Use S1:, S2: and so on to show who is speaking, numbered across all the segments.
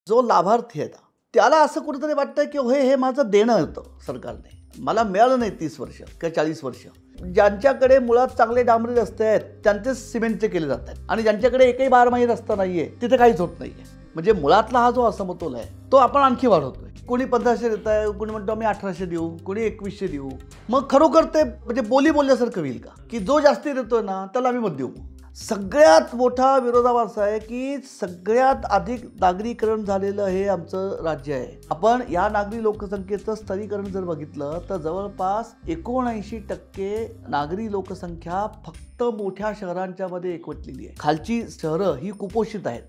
S1: जो लाभार्थी आहे त्याला असं कुठेतरी वाटतं की हे माझं देणं होतं सरकारने, मला मिळालं नाही 30 वर्ष किंवा 40 वर्ष. ज्यांच्याकडे मुळात चांगले डांबरी रस्ते आहेत त्यांचे सिमेंटचे केले जात आहेत आणि ज्यांच्याकडे एकही 12 रस्ता नाही आहे तिथे काहीच होत नाही आहे. म्हणजे मुळातला हा जो असमतोल आहे तो आपण आणखी वाढवतोय. कोणी 1500 देत आहे, कोणी म्हणतो आम्ही 1800 देऊ, कोणी 2100 देऊ. मग खरोखर ते म्हणजे बोलल्यासारखं होईल का की जो जास्ती देतोय ना त्याला आम्ही मत देऊ. सगळ्यात मोठा विरोधाभास आहे की सगळ्यात अधिक नागरीकरण झालेलं हे आमचं राज्य आहे. आपण या नागरी लोकसंख्येचं स्तरीकरण जर बघितलं तर जवळपास 79% नागरी लोकसंख्या फक्त मोठ्या शहरांच्या मध्ये एकवटलेली आहे. खालची शहरं ही कुपोषित आहेत.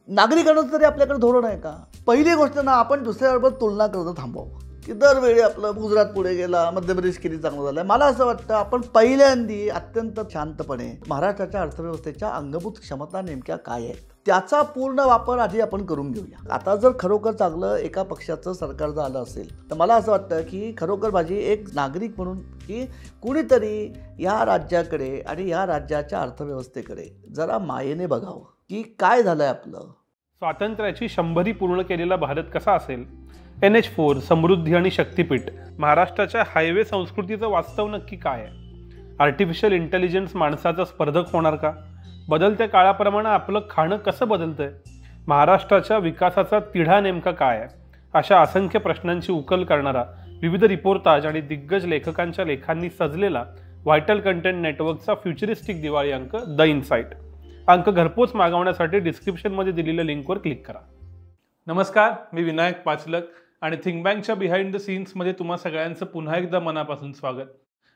S1: नागरीकरणाचं तरी आपल्याकडे धोरण आहे का? पहिली गोष्ट ना, आपण दुसऱ्याबरोबर तुलना करणं थांबवावं की दरवेळी आपलं गुजरात पुढे गेला, मध्य प्रदेश किती चांगलं झालं. मला असं वाटतं आपण पहिल्यांदी अत्यंत शांतपणे महाराष्ट्राच्या अर्थव्यवस्थेच्या अंगभूत क्षमता नेमक्या काय आहेत त्याचा पूर्ण वापर आधी आपण करून घेऊया. आता जर खरोखर चांगलं एका पक्षाचं सरकार जर आलं असेल तर मला असं वाटतं की खरोखर माझी एक नागरिक म्हणून की कुणीतरी या राज्याकडे आणि या राज्याच्या अर्थव्यवस्थेकडे जरा मायेने बघावं की काय झालंय आपलं.
S2: स्वातंत्र्याची 100री पूर्ण केलेला भारत कसा असेल? NH4, समृद्धी आणि शक्तीपीठ, महाराष्ट्राच्या हायवे संस्कृतीचं वास्तव नक्की काय आहे? आर्टिफिशियल इंटेलिजन्स माणसाचा स्पर्धक होणार का? बदलत्या काळाप्रमाणे आपलं खाणं कसं बदलतंय? महाराष्ट्राच्या विकासाचा तिढा नेमका काय आहे? अशा असंख्य प्रश्नांची उकल करणारा विविध रिपोर्टाज आणि दिग्गज लेखकांच्या लेखांनी सजलेला व्हायटल कंटेंट नेटवर्कचा फ्युचरिस्टिक दिवाळी अंक द इनसाइट. अंक घरपोच मागवण्यासाठी डिस्क्रिप्शनमध्ये दिलेल्या लिंकवर क्लिक करा. नमस्कार, मी विनायक पाचलक आणि थिंक बँकच्या बिहाइंड द सीन्समध्ये तुम्हा सगळ्यांचं पुन्हा एकदा मनापासून स्वागत.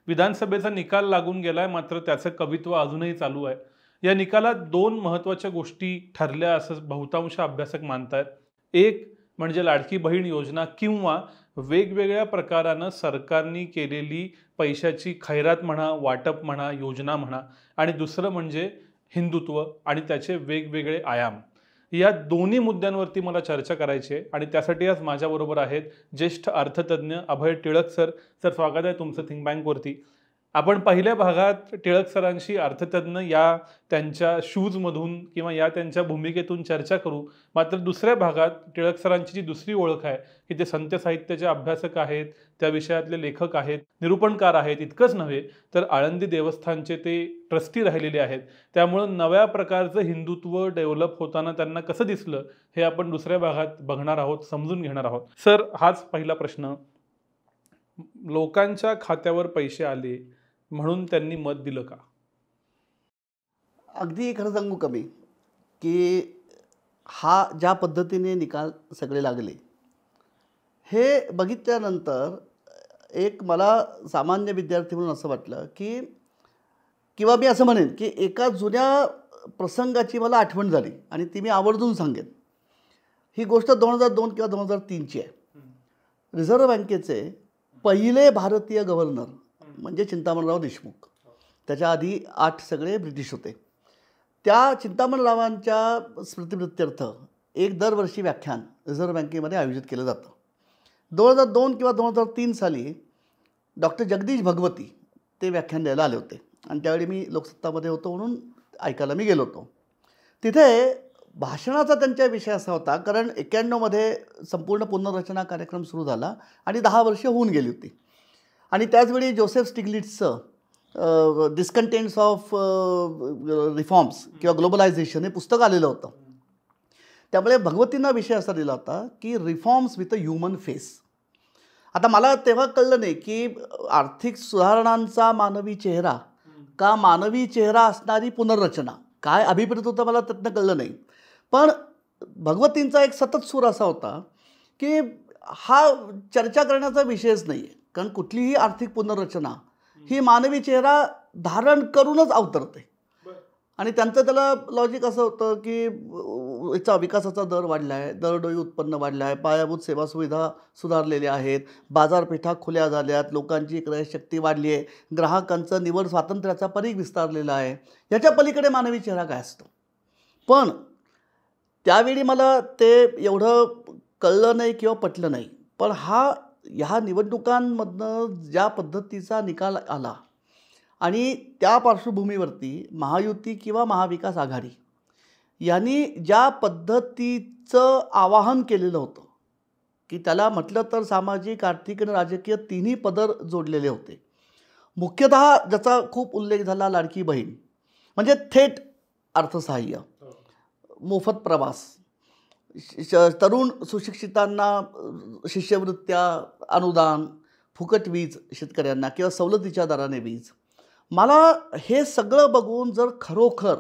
S2: विधानसभेचा निकाल लागून गेलाय, मात्र त्याचं कवित्व अजूनही चालू आहे. या निकालात 2 महत्त्वाच्या गोष्टी ठरल्या असं बहुतांश अभ्यासक मानतात. एक म्हणजे लाडकी बहीण योजना किंवा वेगवेगळ्या प्रकारानं सरकारने केलेली पैशाची खैरात म्हणा, वाटप म्हणा, योजना म्हणा, आणि दुसरं म्हणजे हिंदुत्व आणि त्याचे वेगवेगळे आयाम. या दोन्ही मुद्द्यांवरती मला चर्चा करायची आहे आणि त्यासाठी आज माझ्याबरोबर आहेत ज्येष्ठ अर्थतज्ञ अभय टिळक सर. सर, स्वागत आहे तुमचं थिंक बँकवरती. आपण पहिल्या भागात टिळक सरांशी अर्थतज्ञ या त्यांच्या शूजमधून किंवा या त्यांच्या भूमिकेतून चर्चा करू. मात्र दुसऱ्या भागात टिळक सरांची जी दुसरी ओळख आहे की ते संत साहित्याचे अभ्यासक आहेत, त्या विषयातले लेखक आहेत, निरूपणकार आहेत. इतकंच नव्हे तर आळंदी देवस्थानचे ते ट्रस्टी राहिलेले आहेत. त्यामुळं नव्या प्रकारचं हिंदुत्व डेव्हलप होताना त्यांना कसं दिसलं हे आपण दुसऱ्या भागात बघणार आहोत, समजून घेणार आहोत. सर, हाच पहिला प्रश्न. लोकांच्या खात्यावर पैसे आले म्हणून त्यांनी मत दिलं का?
S1: अगदी खरं सांगू कमी की हा ज्या पद्धतीने निकाल सगळे लागले हे बघितल्यानंतर एक मला सामान्य विद्यार्थी म्हणून असं वाटलं की किंवा मी असं म्हणेन की एका जुन्या प्रसंगाची मला आठवण झाली आणि ती मी आवर्जून सांगेन. ही गोष्ट 2002 किंवा 2003ची आहे. रिझर्व्ह बँकेचे पहिले भारतीय गव्हर्नर म्हणजे चिंतामणराव देशमुख, त्याच्या आधी 8 सगळे ब्रिटिश होते. त्या चिंतामणरावांच्या स्मृतिप्रित्यर्थ एक दरवर्षी व्याख्यान रिझर्व्ह बँकेमध्ये आयोजित केलं जातं. 2002 किंवा 2003 साली डॉक्टर जगदीश भगवती ते व्याख्यान द्यायला आले होते आणि त्यावेळी मी लोकसत्तामध्ये होतो म्हणून ऐकायला मी गेलो होतो. तिथे भाषणाचा त्यांच्या विषय असा होता, कारण 91मध्ये संपूर्ण पुनर्रचना कार्यक्रम सुरू झाला आणि 10 वर्ष होऊन गेली होती आणि त्याचवेळी जोसेफ स्टिग्लिट्सचं डिस्कंटेंट्स ऑफ रिफॉर्म्स किंवा ग्लोबलायझेशन हे पुस्तक आलेलं होतं. त्यामुळे भगवतींना विषय असा दिला होता की reforms with a human face. आता मला तेव्हा कळलं नाही की आर्थिक सुधारणांचा मानवी चेहरा का मानवी चेहरा असणारी पुनर्रचना, काय अभिप्रेत होतं मला त्यातनं कळलं नाही. पण भगवतींचा एक सतत सूर असा होता की हा चर्चा करण्याचा विषयच नाही आहे, कारण कुठलीही आर्थिक पुनर्रचना ही मानवी चेहरा धारण करूनच अवतरते. आणि त्यांचं त्याला लॉजिक असं होतं की याचा विकासाचा दर वाढला आहे, दरडोई उत्पन्न वाढलं आहे, पायाभूत सेवा सुविधा सुधारलेल्या आहेत, बाजारपेठा खुल्या झाल्यात, लोकांची क्रयशक्ती वाढली आहे, ग्राहकांचं निवड स्वातंत्र्याचा परीघ विस्तारलेला आहे. याच्या पलीकडे मानवी चेहरा काय असतो? पण त्यावेळी मला ते एवढं कळलं नाही किंवा पटलं नाही. पण ह्या निवडणुकांमधनं ज्या पद्धतीचा निकाल आला आणि त्या पार्श्वभूमीवरती महायुती किंवा महाविकास आघाडी यांनी ज्या पद्धतीचं आवाहन केलेलं होतं की त्याला म्हटलं तर सामाजिक, आर्थिक आणि राजकीय तिन्ही पदर जोडलेले होते. मुख्यतः ज्याचा खूप उल्लेख झाला लाडकी बहीण, म्हणजे थेट अर्थसहाय्य, मोफत प्रवास, तरुण सुशिक्षितांना शिष्यवृत्त्या, अनुदान, फुकट वीज शेतकऱ्यांना किंवा सवलतीच्या दराने वीज. मला हे सगळं बघून जर खरोखर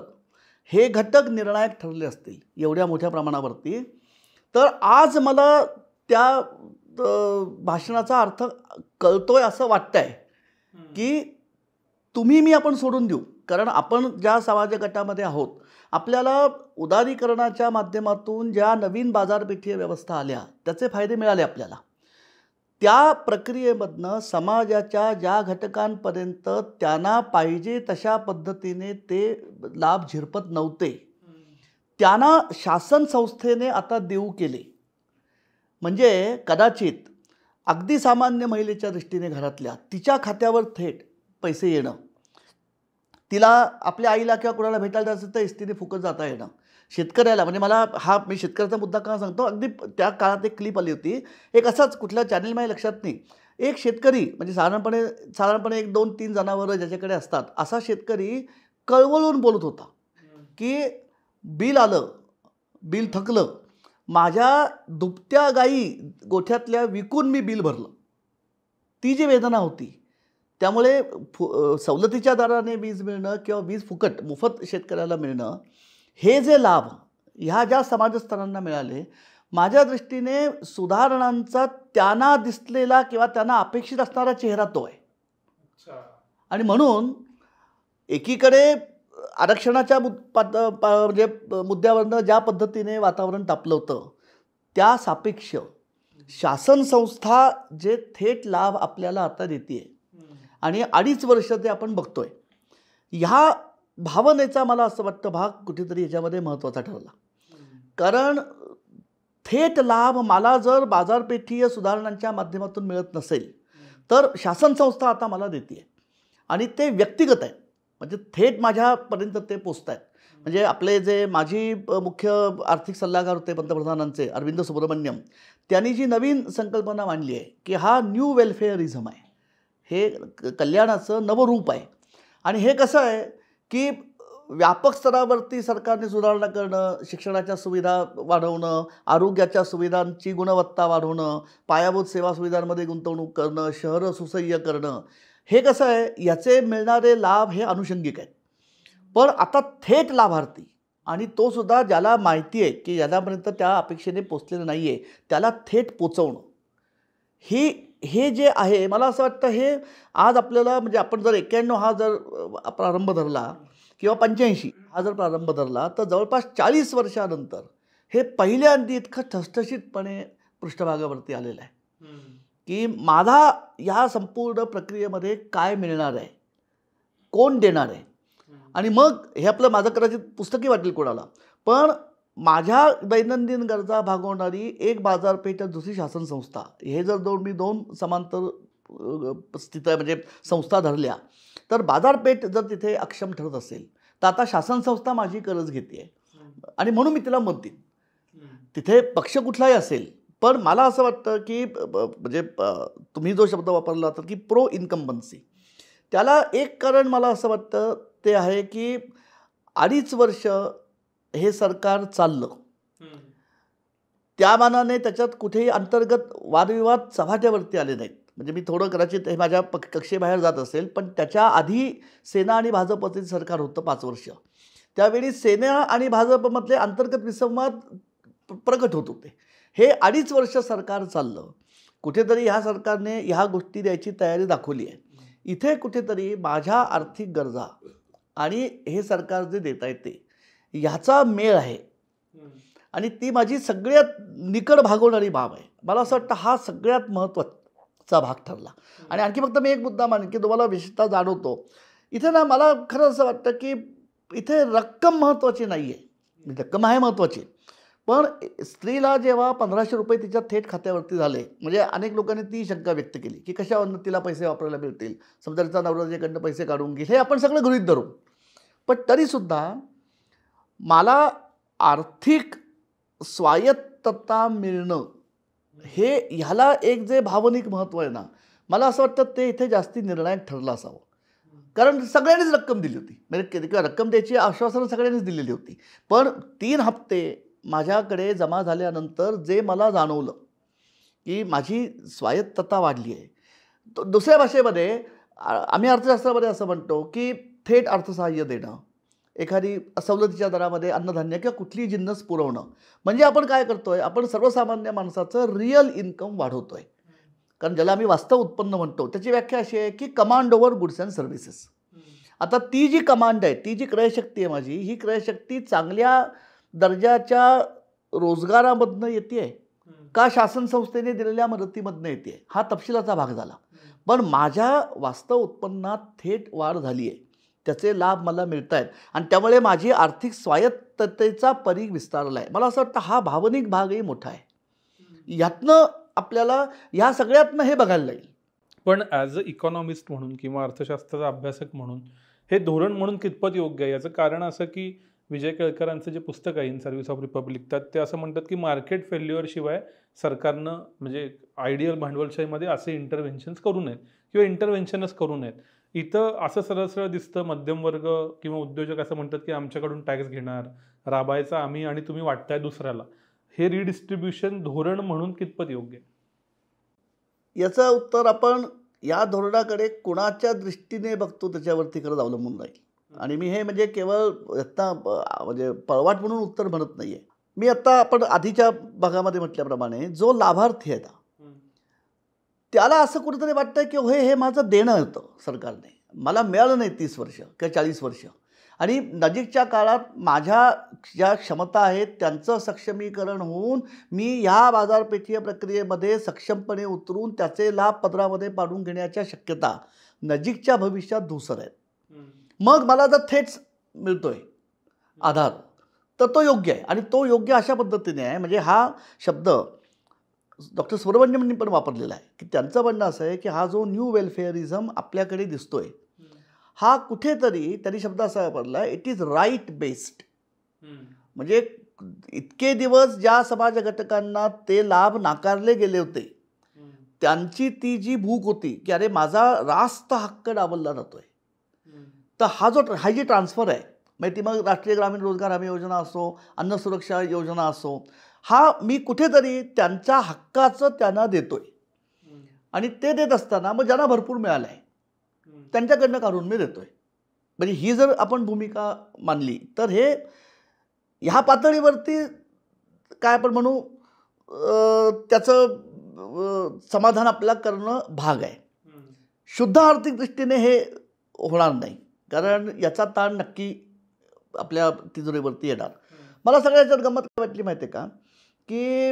S1: हे घटक निर्णायक ठरले असतील एवढ्या मोठ्या प्रमाणावरती, तर आज मला त्या भाषणाचा अर्थ कळतोय असं वाटतंय की तुम्ही आपण सोडून देऊ. कारण आपण ज्या समाज गटामध्ये आहोत, आपल्याला उदारीकरणाच्या माध्यमातून ज्या नवीन बाजारपेठीय व्यवस्था आल्या त्याचे फायदे मिळाले आपल्याला. त्या प्रक्रियेमधनं समाजाच्या ज्या घटकांपर्यंत त्यांना पाहिजे तशा पद्धतीने ते लाभ झिरपत नव्हते, त्यांना शासन संस्थेने आता देऊ केले. म्हणजे कदाचित अगदी सामान्य महिलेच्या दृष्टीने घरातल्या तिच्या खात्यावर थेट पैसे येणं, तिला आपल्या आईला किंवा कोणाला भेटायला जायचं तर एसटीने फुकट जाता येणं, शेतकऱ्याला, म्हणजे मी शेतकऱ्याचा मुद्दा का सांगतो, अगदी त्या काळात एक क्लिप आली होती, एक असाच कुठल्या चॅनल माझ्या लक्षात नाही, एक शेतकरी म्हणजे साधारणपणे 1, 2, 3 जनावरं ज्याच्याकडे असतात असा शेतकरी कळवळून बोलत होता की बिल आलं, बिल थकलं, माझ्या दुभत्या गाई गोठ्यातल्या विकून मी बिल भरलं. ती जी वेदना होती, त्यामुळे सवलतीच्या दराने वीज मिळणं किंवा वीज फुकट मोफत शेतकऱ्याला मिळणं, हे जे लाभ ह्या ज्या समाजस्तरांना मिळाले, माझ्या दृष्टीने सुधारणांचा त्यांना दिसलेला किंवा त्यांना अपेक्षित असणारा चेहरा तो आहे. आणि म्हणून एकीकडे आरक्षणाच्या म्हणजे मुद्द्यावरनं ज्या पद्धतीने वातावरण तापलं होतं, त्या सापेक्ष शासन संस्था जे थेट लाभ आपल्याला आता देते आणि 2.5 वर्ष ते आपण बघतोय, ह्या भावनेचा मला असं वाटतं भाग कुठेतरी याच्यामध्ये महत्त्वाचा ठरला. कारण थेट लाभ मला जर बाजारपेठीय सुधारणांच्या माध्यमातून मिळत नसेल, तर शासन संस्था आता मला देते आणि ते व्यक्तिगत आहे, म्हणजे थेट माझ्यापर्यंत ते पोचत आहेत. म्हणजे आपले जे माजी मुख्य आर्थिक सल्लागार होते पंतप्रधानांचे अरविंद सुब्रमण्यम, त्यांनी जी नवीन संकल्पना मांडली आहे की हा न्यू वेलफेअरिझम आहे, हे कल्याणाचं नवरूप आहे. आणि हे कसं आहे की व्यापक स्तरावरती सरकारने सुधारणा करणं, शिक्षणाच्या सुविधा वाढवणं, आरोग्याच्या सुविधांची गुणवत्ता वाढवणं, पायाभूत सेवा सुविधांमध्ये गुंतवणूक करणं, शहरं सुसह्य करणं, हे कसं आहे, याचे मिळणारे लाभ हे अनुषंगिक आहेत. पण आता थेट लाभार्थी, आणि तो सुद्धा ज्याला माहिती आहे की याच्यापर्यंत त्या अपेक्षेने पोचलेलं नाही आहे, त्याला थेट पोचवणं, हे जे आहे, मला असं वाटतं हे आज आपल्याला, म्हणजे आपण जर 91 हा जर प्रारंभ धरला किंवा 85 हा जर प्रारंभ धरला, तर जवळपास 40 वर्षानंतर हे पहिल्यांदा इतकं ठसठशीतपणे पृष्ठभागावरती आलेलं आहे की माझा ह्या संपूर्ण प्रक्रियेमध्ये काय मिळणार आहे, कोण देणार आहे. आणि मग हे माझं कदाचित पुस्तकी वाटेल कोणाला, पण माझ्या दैनंदिन गरजा भागवणारी एक बाजारपेठ, दुसरी शासन संस्था, हे जर मी दोन समांतर स्थिती म्हणजे संस्था धरल्या, तर बाजारपेठ जर तिथे अक्षम ठरत असेल, तर आता शासन संस्था माझी गरज घेते आणि म्हणून मी तिला मत देईन. तिथे पक्ष कुठलाही असेल, पण मला असं वाटतं की म्हणजे तुम्ही जो शब्द वापरला तर की प्रो इन्कम्बन्सी, त्याला एक कारण मला असं वाटतं ते आहे की 2.5 वर्ष हे सरकार चाललं, त्या मानाने त्याच्यात कुठेही अंतर्गत वादविवाद चव्हाट्यावरती आले नाहीत. म्हणजे मी थोडं कदाचित हे माझ्या कक्षेबाहेर जात असेल, पण त्याच्या आधी सेना आणि भाजपचे सरकार होतं 5 वर्ष. त्यावेळी सेना आणि भाजपमधले अंतर्गत विसंवाद प्रकट होत होते. हे 2.5 वर्ष सरकार चाललं, कुठेतरी ह्या सरकारने ह्या गोष्टी द्यायची तयारी दाखवली आहे. इथे कुठेतरी माझ्या आर्थिक गरजा आणि हे सरकार जे देत आहे ते ह्याचा मेळ आहे आणि ती माझी सगळ्यात निकड भागवणारी बाब आहे. मला असं वाटतं हा सगळ्यात महत्त्वाचा भाग ठरला. आणि आणखी फक्त मी एक मुद्दा मानेन की तुम्हाला विशेषतः जाणवतो इथे ना, मला खरं असं वाटतं की इथे रक्कम महत्त्वाची नाही आहे. रक्कम आहे महत्त्वाची, पण स्त्रीला जेव्हा 1500 रुपये तिच्या थेट खात्यावरती झाले, म्हणजे अनेक लोकांनी ती शंका व्यक्त केली की कशावरून तिला पैसे वापरायला मिळतील, समजा तिचा नवऱ्याकडनं पैसे काढून घेईल, हे आपण सगळं गृहीत धरू. पण तरीसुद्धा मला आर्थिक स्वायत्तता मिळणं हे ह्याला एक जे भावनिक महत्त्व आहे ना, मला असं वाटतं ते इथे जास्ती निर्णायक ठरलं असावं. कारण सगळ्यांनीच रक्कम दिली होती, म्हणजे किंवा रक्कम द्यायची आश्वासनं सगळ्यांनीच दिलेली होती. पण 3 हप्ते माझ्याकडे जमा झाल्यानंतर जे मला जाणवलं की माझी स्वायत्तता वाढली आहे. दुसऱ्या भाषेमध्ये आम्ही अर्थशास्त्रामध्ये असं म्हणतो की थेट अर्थसहाय्य देणं, एखादी सवलतीच्या दरामध्ये अन्नधान्य किंवा कुठलीही जिन्नस पुरवणं, म्हणजे आपण काय करतोय, आपण सर्वसामान्य माणसाचं रिअल इन्कम वाढवतोय. कारण ज्याला आम्ही वास्तव उत्पन्न म्हणतो त्याची व्याख्या अशी आहे की command over goods and services. आता ती जी कमांड आहे, ती जी क्रयशक्ती आहे माझी, ही क्रयशक्ती चांगल्या दर्जाच्या रोजगारामधनं येते का शासन संस्थेने दिलेल्या मदतीमधनं येते, हा तपशिलाचा भाग झाला. पण माझ्या वास्तव उत्पन्नात थेट वाढ झाली आहे, त्याचे लाभ मला मिळत आहेत आणि त्यामुळे माझी आर्थिक स्वायत्ततेचा परीघ विस्तारला आहे. मला असं वाटतं हा भावनिक भागही मोठा आहे. ह्यातनं आपल्याला ह्या सगळ्यातनं हे बघायला लागेल.
S2: पण ॲज अ इकॉनॉमिस्ट म्हणून किंवा अर्थशास्त्राचा अभ्यासक म्हणून हे धोरण म्हणून कितपत योग्य आहे? याचं कारण असं की विजय केळकरांचं जे पुस्तक आहे इन सर्व्हिस ऑफ रिपब्लिक, त्यात ते असं म्हणतात की मार्केट फेल्युअरशिवाय सरकारनं म्हणजे आयडियल भांडवलशाहीमध्ये असे इंटरव्हेन्शन्स करू नयेत किंवा इंटरव्हेन्शनच करू नयेत. इथं असं सरळ सरळ दिसतं, मध्यमवर्ग किंवा उद्योजक असं म्हणतात की आमच्याकडून टॅक्स घेणार, राबायचा आम्ही आणि तुम्ही वाटताय दुसऱ्याला. हे रिडिस्ट्रीब्युशन धोरण म्हणून कितपत योग्य आहे?
S1: याचं उत्तर आपण या धोरणाकडे कोणाच्या दृष्टीने बघतो त्याच्यावरती खरंच अवलंबून राहील. आणि मी हे म्हणजे केवळ आत्ता म्हणजे पळवाट म्हणून उत्तर म्हणत नाही आहे. मी आत्ता आपण आधीच्या भागामध्ये म्हटल्याप्रमाणे जो लाभार्थी आहे त्याला असं कुठेतरी वाटतं की हे माझं देणं होतं सरकारने, मला मिळालं नाही 30 वर्ष किंवा 40 वर्ष, आणि नजीकच्या काळात माझ्या ज्या क्षमता आहेत त्यांचं सक्षमीकरण होऊन मी ह्या बाजारपेठीय प्रक्रियेमध्ये सक्षमपणे उतरून त्याचे लाभ पदरामध्ये पाडून घेण्याच्या शक्यता नजीकच्या भविष्यात धूसर आहेत. मग मला जर थेट मिळतोय आधार तर तो योग्य आहे, आणि तो योग्य अशा पद्धतीने आहे. म्हणजे हा शब्द डॉक्टर सुब्रमण्यमनी पण वापरलेला आहे की त्यांचं म्हणणं असं आहे की हा जो न्यू वेलफेअरिझम आपल्याकडे दिसतोय हा कुठेतरी त्यांनी शब्द असा वापरला, इट इज राईट बेस्ड. म्हणजे इतके दिवस ज्या समाज घटकांना ते लाभ नाकारले गेले होते त्यांची ती जी भूक होती की अरे माझा रास्त हक्क डावलला जातोय, तर हा जी ट्रान्सफर आहे, म्हणजे ती मग राष्ट्रीय ग्रामीण रोजगार हमी योजना असो, अन्न सुरक्षा योजना असो, हा मी कुठेतरी त्यांच्या हक्काचं त्यांना देतोय. आणि ते देत असताना मग ज्यांना भरपूर मिळालं आहे त्यांच्याकडनं काढून मी देतोय. म्हणजे ही जर आपण भूमिका मानली तर हे ह्या पातळीवरती काय आपण म्हणू त्याचं समाधान आपल्याला करणं भाग आहे. शुद्ध आर्थिक दृष्टीने हे होणार नाही, कारण याचा ताण नक्की आपल्या तिजोरीवरती येणार. मला सगळ्याच्यात गंमत काय वाटली माहिती आहे का, की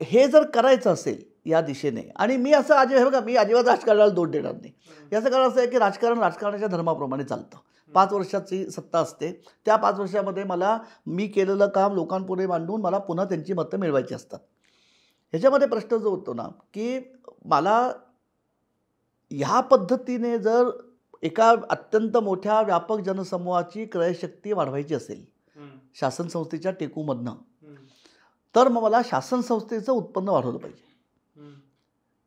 S1: हे जर करायचं असेल या दिशेने, आणि मी असं हे बघा, मी अजिबात राजकारणाला दोष देणार नाही. याचं कारण असं आहे की राजकारणाच्या धर्माप्रमाणे चालतं. 5 वर्षाची सत्ता असते, त्या 5 वर्षामध्ये मी केलेलं काम लोकांपुढे मांडून मला पुन्हा त्यांची मतं मिळवायची असतात. ह्याच्यामध्ये प्रश्न जो होतो ना की मला ह्या पद्धतीने जर एका अत्यंत मोठ्या व्यापक जनसमूहाची क्रयशक्ती वाढवायची असेल शासन संस्थेच्या टेकूमधनं, तर मग मला शासन संस्थेचं उत्पन्न वाढवलं पाहिजे.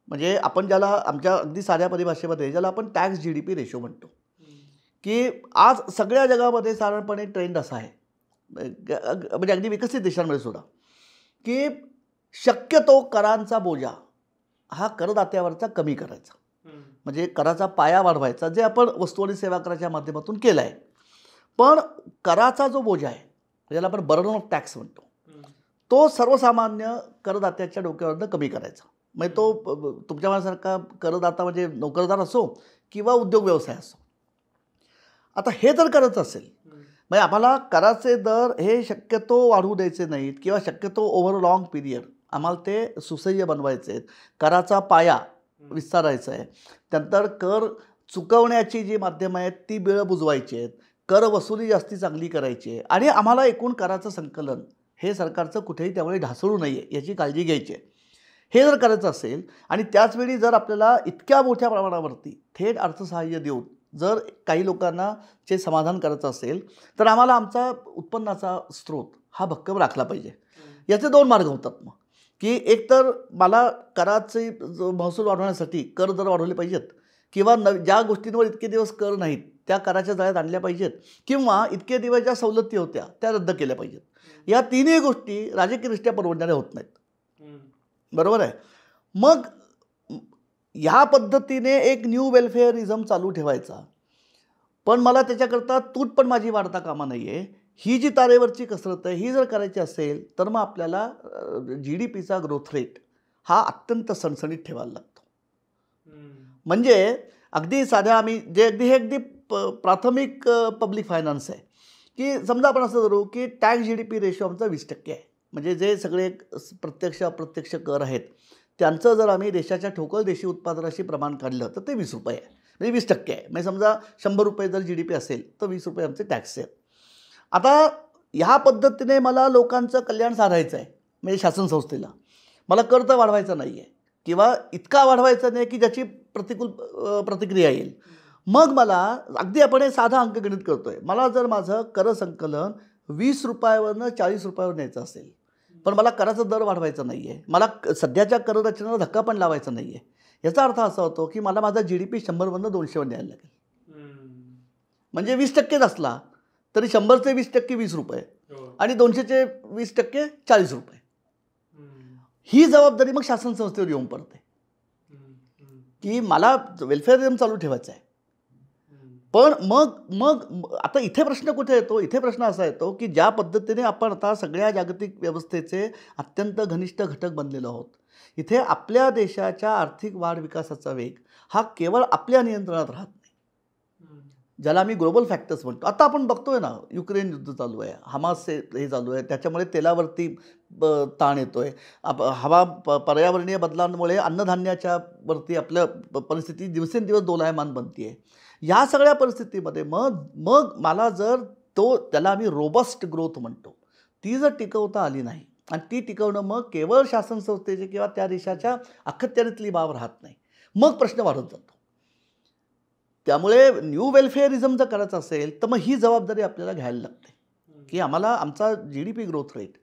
S1: म्हणजे आपण ज्याला आमच्या अगदी साध्या परिभाषेमध्ये ज्याला आपण टॅक्स GDP रेशो म्हणतो, की आज सगळ्या जगामध्ये साधारणपणे ट्रेंड असा आहे, म्हणजे अगदी विकसित देशांमध्ये सुद्धा, की शक्यतो करांचा बोजा हा करदात्यावरचा कमी करायचा, म्हणजे कराचा पाया वाढवायचा, जे आपण वस्तू आणि सेवा कराच्या माध्यमातून केलं आहे. पण कराचा जो बोजा आहे ज्याला आपण बर्डन ऑफ टॅक्स म्हणतो, तो सर्वसामान्य करदात्याच्या डोक्यावरनं कमी करायचा. म्हणजे तो तुमच्या मनासारखा करदाता म्हणजे नोकरदार असो किंवा उद्योग व्यवसाय असो. आता हे जर करायचं असेल, म्हणजे आम्हाला कराचे दर हे शक्यतो वाढवू द्यायचे नाहीत किंवा शक्यतो ओव्हर लॉंग पिरियड आम्हाला ते सुसह्य बनवायचे आहेत, कराचा पाया विस्तारायचा आहे, त्यानंतर कर चुकवण्याची जी माध्यमं आहेत ती बिळं बुजवायची आहेत, कर वसुली जास्ती चांगली करायची आहे, आणि आम्हाला एकूण कराचं संकलन हे सरकारचं कुठेही त्यामुळे ढासळू नये याची काळजी घ्यायची आहे. हे जर करायचं असेल आणि त्याचवेळी जर आपल्याला इतक्या मोठ्या प्रमाणावरती थेट अर्थसहाय्य देऊन जर काही लोकांना चे समाधान करायचं असेल, तर आम्हाला आमचा उत्पन्नाचा स्रोत हा भक्कम राखला पाहिजे. याचे दोन मार्ग होतात मग, की एकतर मला कराचे महसूल वाढवण्यासाठी कर दर वाढवले पाहिजेत, किंवा ज्या गोष्टींवर इतके दिवस कर नाहीत त्या कराच्या जाळ्यात आणल्या पाहिजेत, किंवा इतके दिवस ज्या सवलती होत्या त्या रद्द केल्या पाहिजेत. या तिन्ही गोष्टी राजकीयदृष्ट्या परवडणाऱ्या होत नाहीत. बरोबर आहे. मग ह्या पद्धतीने एक न्यू वेलफेअरिझम चालू ठेवायचा, पण मला त्याच्याकरता तूट पण माझी वाढता कामा नाही आहे. ही जी तारेवरची कसरत आहे ही जर करायची असेल तर मग आपल्याला GDPचा ग्रोथ रेट हा अत्यंत सणसणीत ठेवायला लागतो. म्हणजे अगदी साध्या आम्ही जे हे अगदी प्राथमिक पब्लिक फायनान्स आहे, की समजा आपण असं धरू की टॅक्स GDP रेशो आमचा 20% आहे. म्हणजे जे सगळे प्रत्यक्ष अप्रत्यक्ष कर आहेत त्यांचं जर आम्ही देशाच्या ठोकळ देशी उत्पादनाशी प्रमाण काढलं तर ते 20 रुपये आहे, म्हणजे 20% आहे. म्हणजे समजा 100 रुपये जर GDP असेल तर 20 रुपये आमचे टॅक्स आहेत. आता ह्या पद्धतीने मला लोकांचं कल्याण साधायचं आहे, म्हणजे शासन संस्थेला मला कर तर वाढवायचा नाही आहे, किंवा इतका वाढवायचा नाही की ज्याची प्रतिकूल प्रतिक्रिया येईल. मग मला अगदी आपण हे साधा अंकगणित करतोय, मला जर माझं कर संकलन 20 रुपयावरनं 40 रुपयावर न्यायचं असेल, पण मला कराचा दर वाढवायचा नाही आहे, मला सध्याच्या कररचनेला धक्का पण लावायचा नाही आहे, याचा अर्थ असा होतो की मला माझा GDP 100वरनं 200वर न्यायला लागेल. म्हणजे 20%च असला तरी 100चे 20% 20 रुपये आणि 200चे 20% 40 रुपये. ही जबाबदारी मग शासन संस्थेवर येऊन पडते की मला वेलफेअरिझम चालू ठेवायचं आहे. पण मग मग आता इथे प्रश्न कुठे येतो? इथे प्रश्न असा येतो की ज्या पद्धतीने आपण आता सगळ्या जागतिक व्यवस्थेचे अत्यंत घनिष्ठ घटक बनलेलो आहोत, इथे आपल्या देशाच्या आर्थिक वाढ विकासाचा वेग हा केवळ आपल्या नियंत्रणात राहत नाही, ज्याला आम्ही ग्लोबल फॅक्टर्स म्हणतो. आता आपण बघतोय ना, युक्रेन युद्ध चालू आहे, हमास हे चालू आहे, त्याच्यामुळे तेलावरती ताण येतोय, हवा पर्यावरणीय बदलांमुळे अन्नधान्याच्या वरती आपल्या परिस्थिती दिवसेंदिवस दोलायमान बनते आहे. या सगळ्या परिस्थितीमध्ये मग मग मला जर त्याला आम्ही रोबस्ट ग्रोथ म्हणतो, ती जर टिकवता आली नाही, आणि ती टिकवणं मग केवळ शासन संस्थेचे किंवा त्या देशाच्या अखत्यारीतली बाब राहत नाही, मग प्रश्न वाढत जातो. त्यामुळे न्यू वेलफेअरिझम जर करायचं असेल तर मग ही जबाबदारी आपल्याला घ्यायला लागते की आम्हाला आमचा GDP ग्रोथ रेट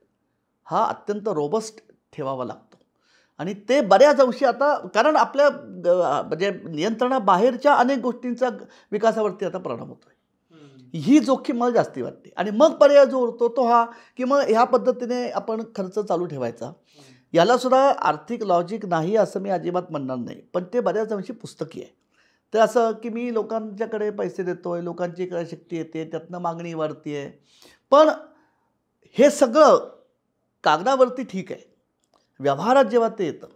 S1: हा अत्यंत रोबस्ट ठेवावा लागतो. आणि ते बऱ्याच अंशी आता, कारण आपल्या म्हणजे नियंत्रणाबाहेरच्या अनेक गोष्टींचा विकासावरती आता परिणाम होतोय, ही जोखीम मला जास्ती वाटते. आणि मग पर्याय जो उरतो तो हा की मग ह्या पद्धतीने आपण खर्च चालू ठेवायचा. याला सुद्धा आर्थिक लॉजिक नाही असं मी अजिबात म्हणणार नाही, पण ते बऱ्याच अंशी पुस्तकी आहे. तर असं की मी लोकांच्याकडे पैसे देतोय, लोकांची क्रयशक्ती येते, त्यातनं मागणी वाढती आहे, पण हे सगळं कागदावरती ठीक आहे, व्यवहारात जेव्हा ते येतं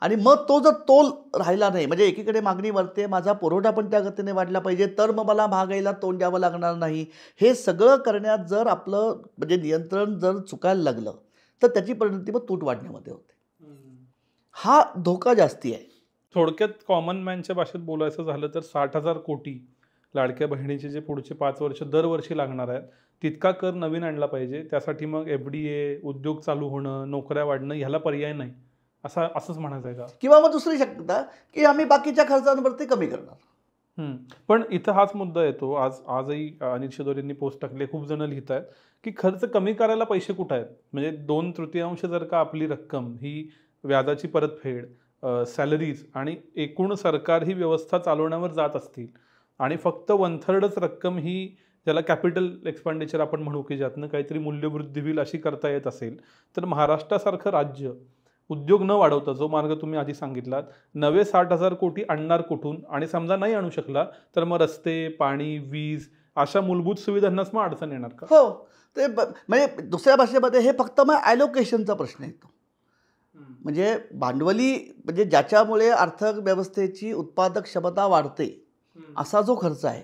S1: आणि मग तो जर तोल राहिला नाही, म्हणजे एकीकडे मागणी वाढते, माझा पुरवठा पण त्या गतीने वाढला पाहिजे, तर मग मला महागाईला तोंड द्यावं लागणार नाही, हे सगळं करण्यात जर आपलं म्हणजे नियंत्रण जर चुकायला लागलं तर त्याची परिणती मग तूट वाढण्यामध्ये होते. हा धोका जास्ती आहे.
S2: थोडक्यात कॉमन मॅनच्या भाषेत बोलायचं झालं तर 60,000 कोटी लाडक्या बहिणीचे जे पुढचे 5 वर्ष दरवर्षी लागणार आहेत तितका कर नवीन आणला पाहिजे. त्यासाठी मग FDA, उद्योग चालू होणं, नोकऱ्या वाढणं ह्याला पर्याय नाही, असंच म्हणायचं आहे का?
S1: किंवा मग दुसरी शक्यता की आम्ही बाकीच्या खर्चांवरती कमी करणार.
S2: पण इथं हाच मुद्दा येतो. आजही अनिल शिदोरेंनी पोस्ट टाकले, खूप जण लिहित आहेत की खर्च कमी करायला पैसे कुठं आहेत? म्हणजे 2/3 जर का आपली रक्कम ही व्याजाची परतफेड, सॅलरीज आणि एकूण सरकार ही व्यवस्था चालवण्यावर जात असतील आणि फक्त 1/3च रक्कम ही ज्याला कॅपिटल एक्सपेंडिचर आपण म्हणू की ज्यातनं काहीतरी मूल्यवृद्धी होईल अशी करता येत असेल, तर महाराष्ट्रासारखं राज्य उद्योग न वाढवता जो मार्ग तुम्ही आधी सांगितलात, नवे 60,000 कोटी आणणार कुठून? आणि समजा नाही आणू शकला तर मग रस्ते, पाणी, वीज अशा मूलभूत सुविधांनाच मग अडचण येणार का?
S1: हो, ते म्हणजे दुसऱ्या भाषेमध्ये हे फक्त मग ॲलोकेशनचा प्रश्न येतो. म्हणजे भांडवली, म्हणजे ज्याच्यामुळे अर्थव्यवस्थेची उत्पादक क्षमता वाढते असा जो खर्च आहे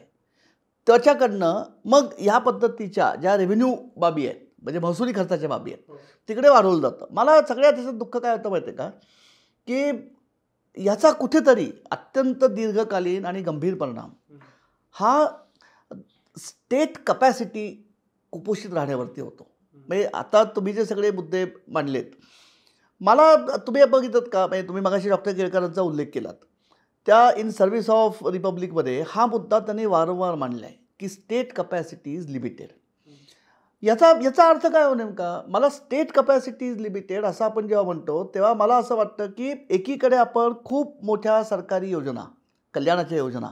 S1: त्याच्याकडनं मग ह्या पद्धतीच्या ज्या रेव्हेन्यू बाबी आहेत, म्हणजे महसुली खर्चाच्या बाबी आहेत, तिकडे वाढवलं जातं. मला सगळ्यात त्याचं दुःख काय होतं माहिती आहे का, की याचा कुठेतरी अत्यंत दीर्घकालीन आणि गंभीर परिणाम हा स्टेट कपॅसिटी कुपोषित राहण्यावरती होतो. म्हणजे आता तुम्ही जे सगळे मुद्दे मांडलेत, मला तुम्ही बघितलं का, म्हणजे तुम्ही मगाशी डॉक्टर केळकरांचा उल्लेख केलात, त्या इन सर्व्हिस ऑफ रिपब्लिकमध्ये हा मुद्दा त्यांनी वारंवार मांडला आहे की स्टेट कपॅसिटी इज लिमिटेड. याचा अर्थ काय हो नेमका? मला स्टेट कपॅसिटी इज लिमिटेड असं आपण जेव्हा म्हणतो तेव्हा मला असं वाटतं की एकीकडे आपण खूप मोठ्या सरकारी योजना, कल्याणाच्या योजना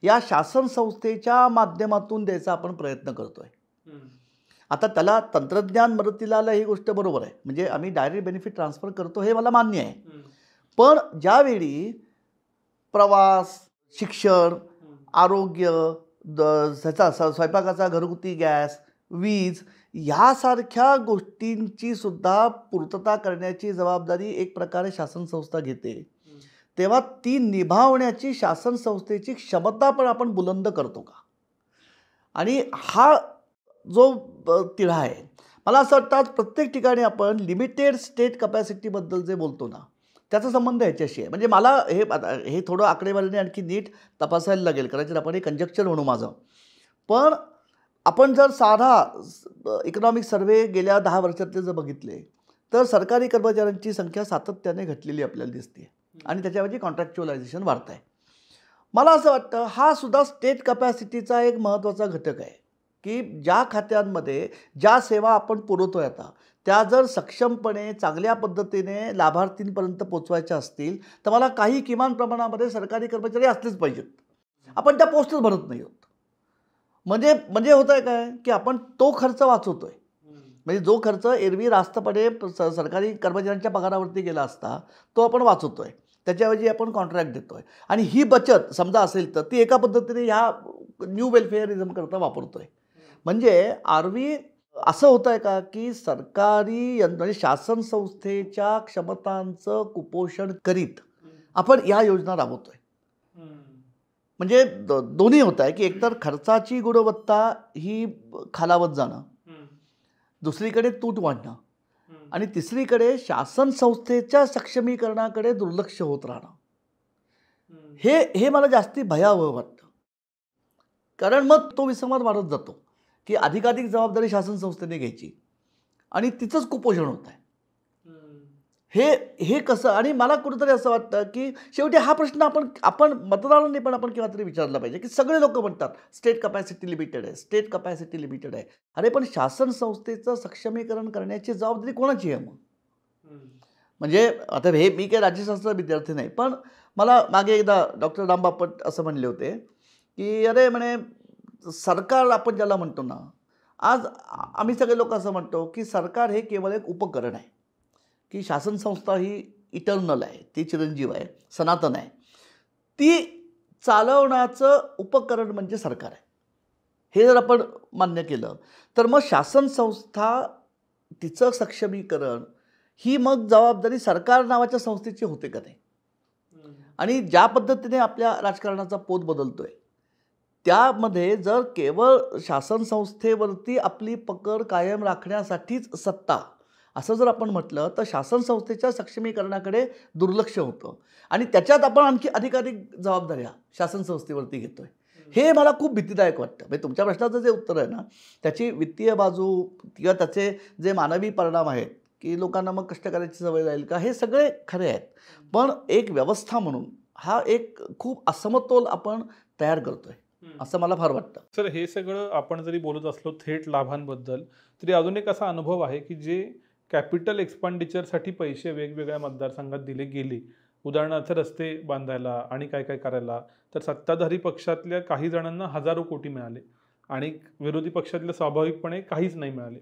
S1: या शासन संस्थेच्या माध्यमातून द्यायचा आपण प्रयत्न करतोय. आता त्याला तंत्रज्ञान मदतीला आलं ही गोष्ट बरोबर आहे, म्हणजे आम्ही डायरेक्ट बेनिफिट ट्रान्सफर करतो हे मला मान्य आहे. पण ज्यावेळी प्रवास, शिक्षण, आरोग्य, ह्याचा स्वयंपाकाचा घरगुती गॅस, वीज यासारख्या गोष्टींची सुद्धा पूर्तता करण्याची जबाबदारी एक प्रकारे शासन संस्था घेते, तेव्हा ती निभावण्याची शासन संस्थेची क्षमता पण आपण बुलंद करतो का? आणि हा जो तिढा आहे, मला असं वाटतं आज प्रत्येक ठिकाणी आपण लिमिटेड स्टेट कपॅसिटीबद्दल जे बोलतो ना त्याचा संबंध ह्याच्याशी आहे. म्हणजे मला हे थोडं आकडेवारीने आणखी नीट तपासायला लागेल, कदाचित आपण हे कंजक्चर म्हणू माझं. पण आपण जर साधा इकॉनॉमिक सर्व्हे गेल्या 10 वर्षातले जर बघितले तर सरकारी कर्मचाऱ्यांची संख्या सातत्याने घटलेली आपल्याला दिसते आणि त्याच्यावरची कॉन्ट्रॅक्च्युअलायझेशन वाढत आहे. मला असं वाटतं हा सुद्धा स्टेट कपॅसिटीचा एक महत्त्वाचा घटक आहे की ज्या खात्यांमध्ये ज्या सेवा आपण पुरवतोय आता त्या जर सक्षमपणे चांगल्या पद्धतीने लाभार्थींपर्यंत पोचवायच्या असतील तर मला काही किमान प्रमाणामध्ये सरकारी कर्मचारी असलेच पाहिजेत. आपण त्या पोस्टच भरत नाही आहोत. म्हणजे होत आहे काय की आपण तो खर्च वाचवतोय. म्हणजे जो खर्च एरवी रास्तपणे सरकारी कर्मचाऱ्यांच्या पगारावरती गेला असता तो आपण वाचवतोय, त्याच्याऐवजी आपण कॉन्ट्रॅक्ट देतोय आणि ही बचत समजा असेल तर ती एका पद्धतीने ह्या न्यू वेलफेअरिझम करता वापरतोय. म्हणजे आरवी असं होत आहे का की सरकारी म्हणजे शासन संस्थेच्या क्षमतांचं कुपोषण करीत आपण या योजना राबवतोय. म्हणजे दोन्ही होत आहे की एकतर खर्चाची गुणवत्ता ही खालावत जाणं, दुसरीकडे तूट वाढणं आणि तिसरीकडे शासन संस्थेच्या सक्षमीकरणाकडे दुर्लक्ष होत राहणं. हे मला जास्ती भयावह वाटतं. कारण मग तो विसंवाद वाढत जातो की अधिकाधिक जबाबदारी शासन संस्थेने घ्यायची आणि तिचंच कुपोषण होत आहे. हे कसं? आणि मला कुठंतरी असं वाटतं की शेवटी हा प्रश्न आपण मतदारांनी पण आपण केव्हा तरी विचारला पाहिजे की सगळे लोक म्हणतात स्टेट कपॅसिटी लिमिटेड आहे, स्टेट कपॅसिटी लिमिटेड आहे. अरे पण शासन संस्थेचं सक्षमीकरण करण्याची जबाबदारी कोणाची आहे मग? म्हणजे आता मी काही राज्यशास्त्र विद्यार्थी नाही, पण मला मागे एकदा डॉक्टर राम बापट असं म्हणले होते की अरे म्हणे सरकार आपण ज्याला म्हणतो ना, आज आम्ही सगळे लोक असं म्हणतो की सरकार हे केवळ एक उपकरण आहे, की शासन संस्था ही इटर्नल आहे, ती चिरंजीव आहे, सनातन आहे. ती चालवण्याचं उपकरण म्हणजे सरकार आहे. हे जर आपण मान्य केलं तर मग शासन संस्था तिचं सक्षमीकरण ही मग जबाबदारी सरकार नावाच्या संस्थेची होते का नाही? आणि ज्या पद्धतीने आपल्या राजकारणाचा पोत बदलतोय त्यामध्ये जर केवळ शासन संस्थेवरती आपली पकड कायम राखण्यासाठीच सत्ता असं जर आपण म्हटलं तर शासन संस्थेच्या सक्षमीकरणाकडे दुर्लक्ष होतं आणि त्याच्यात आपण आणखी अधिकाधिक जबाबदाऱ्या शासन संस्थेवरती घेतोय. हे मला खूप भीतीदायक वाटतं. म्हणजे तुमच्या प्रश्नाचं जे उत्तर आहे ना त्याची वित्तीय बाजू किंवा त्याचे जे मानवी परिणाम आहेत की लोकांना मग कष्ट करायची सवय जाईल का, हे सगळे खरे आहेत. पण एक व्यवस्था म्हणून हा एक खूप असमतोल आपण तयार करतोय असं मला फार वाटतं.
S2: सर, हे सगळं आपण जरी बोलत असलो थेट लाभांबद्दल तरी अजून एक असा अनुभव आहे की जे कॅपिटल एक्सपेंडिचरसाठी पैसे वेगवेगळ्या मतदारसंघात दिले गेले, उदाहरणार्थ रस्ते बांधायला आणि काय काय करायला, तर सत्ताधारी पक्षातल्या काही जणांना हजारो कोटी मिळाले आणि विरोधी पक्षातल्या स्वाभाविकपणे काहीच नाही मिळाले.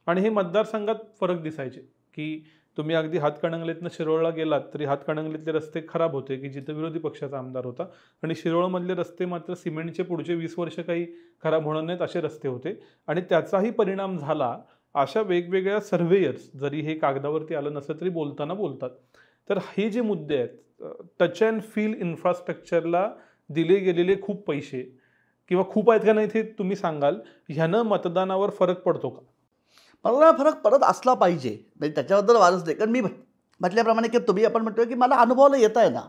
S2: आणि हे मतदारसंघात फरक दिसायचे की तुम्ही अगदी हातकणंगलेतनं शिरोळला गेलात तरी हातकणंगलेतले रस्ते खराब होते की जिथं विरोधी पक्षाचा आमदार होता, आणि शिरोळमधले रस्ते मात्र सिमेंटचे पुढचे 20 वर्ष काही खराब होणार नाहीत असे रस्ते होते. आणि त्याचाही परिणाम झाला. अशा वेगवेगळ्या सर्वेयर्स, जरी हे कागदावरती आलं नसलं तरी बोलताना बोलतात. तर हे जे मुद्दे आहेत, टच अँड फील इन्फ्रास्ट्रक्चरला दिले गेलेले खूप पैसे किंवा खूप आहेत का नाही ते तुम्ही सांगाल, ह्यानं मतदानावर फरक पडतो का?
S1: मला फरक पडत असला पाहिजे, म्हणजे त्याच्याबद्दल वादच नाही. कारण मी म्हटल्याप्रमाणे की तुम्ही आपण म्हणतोय की मला अनुभवाला येत आहे ना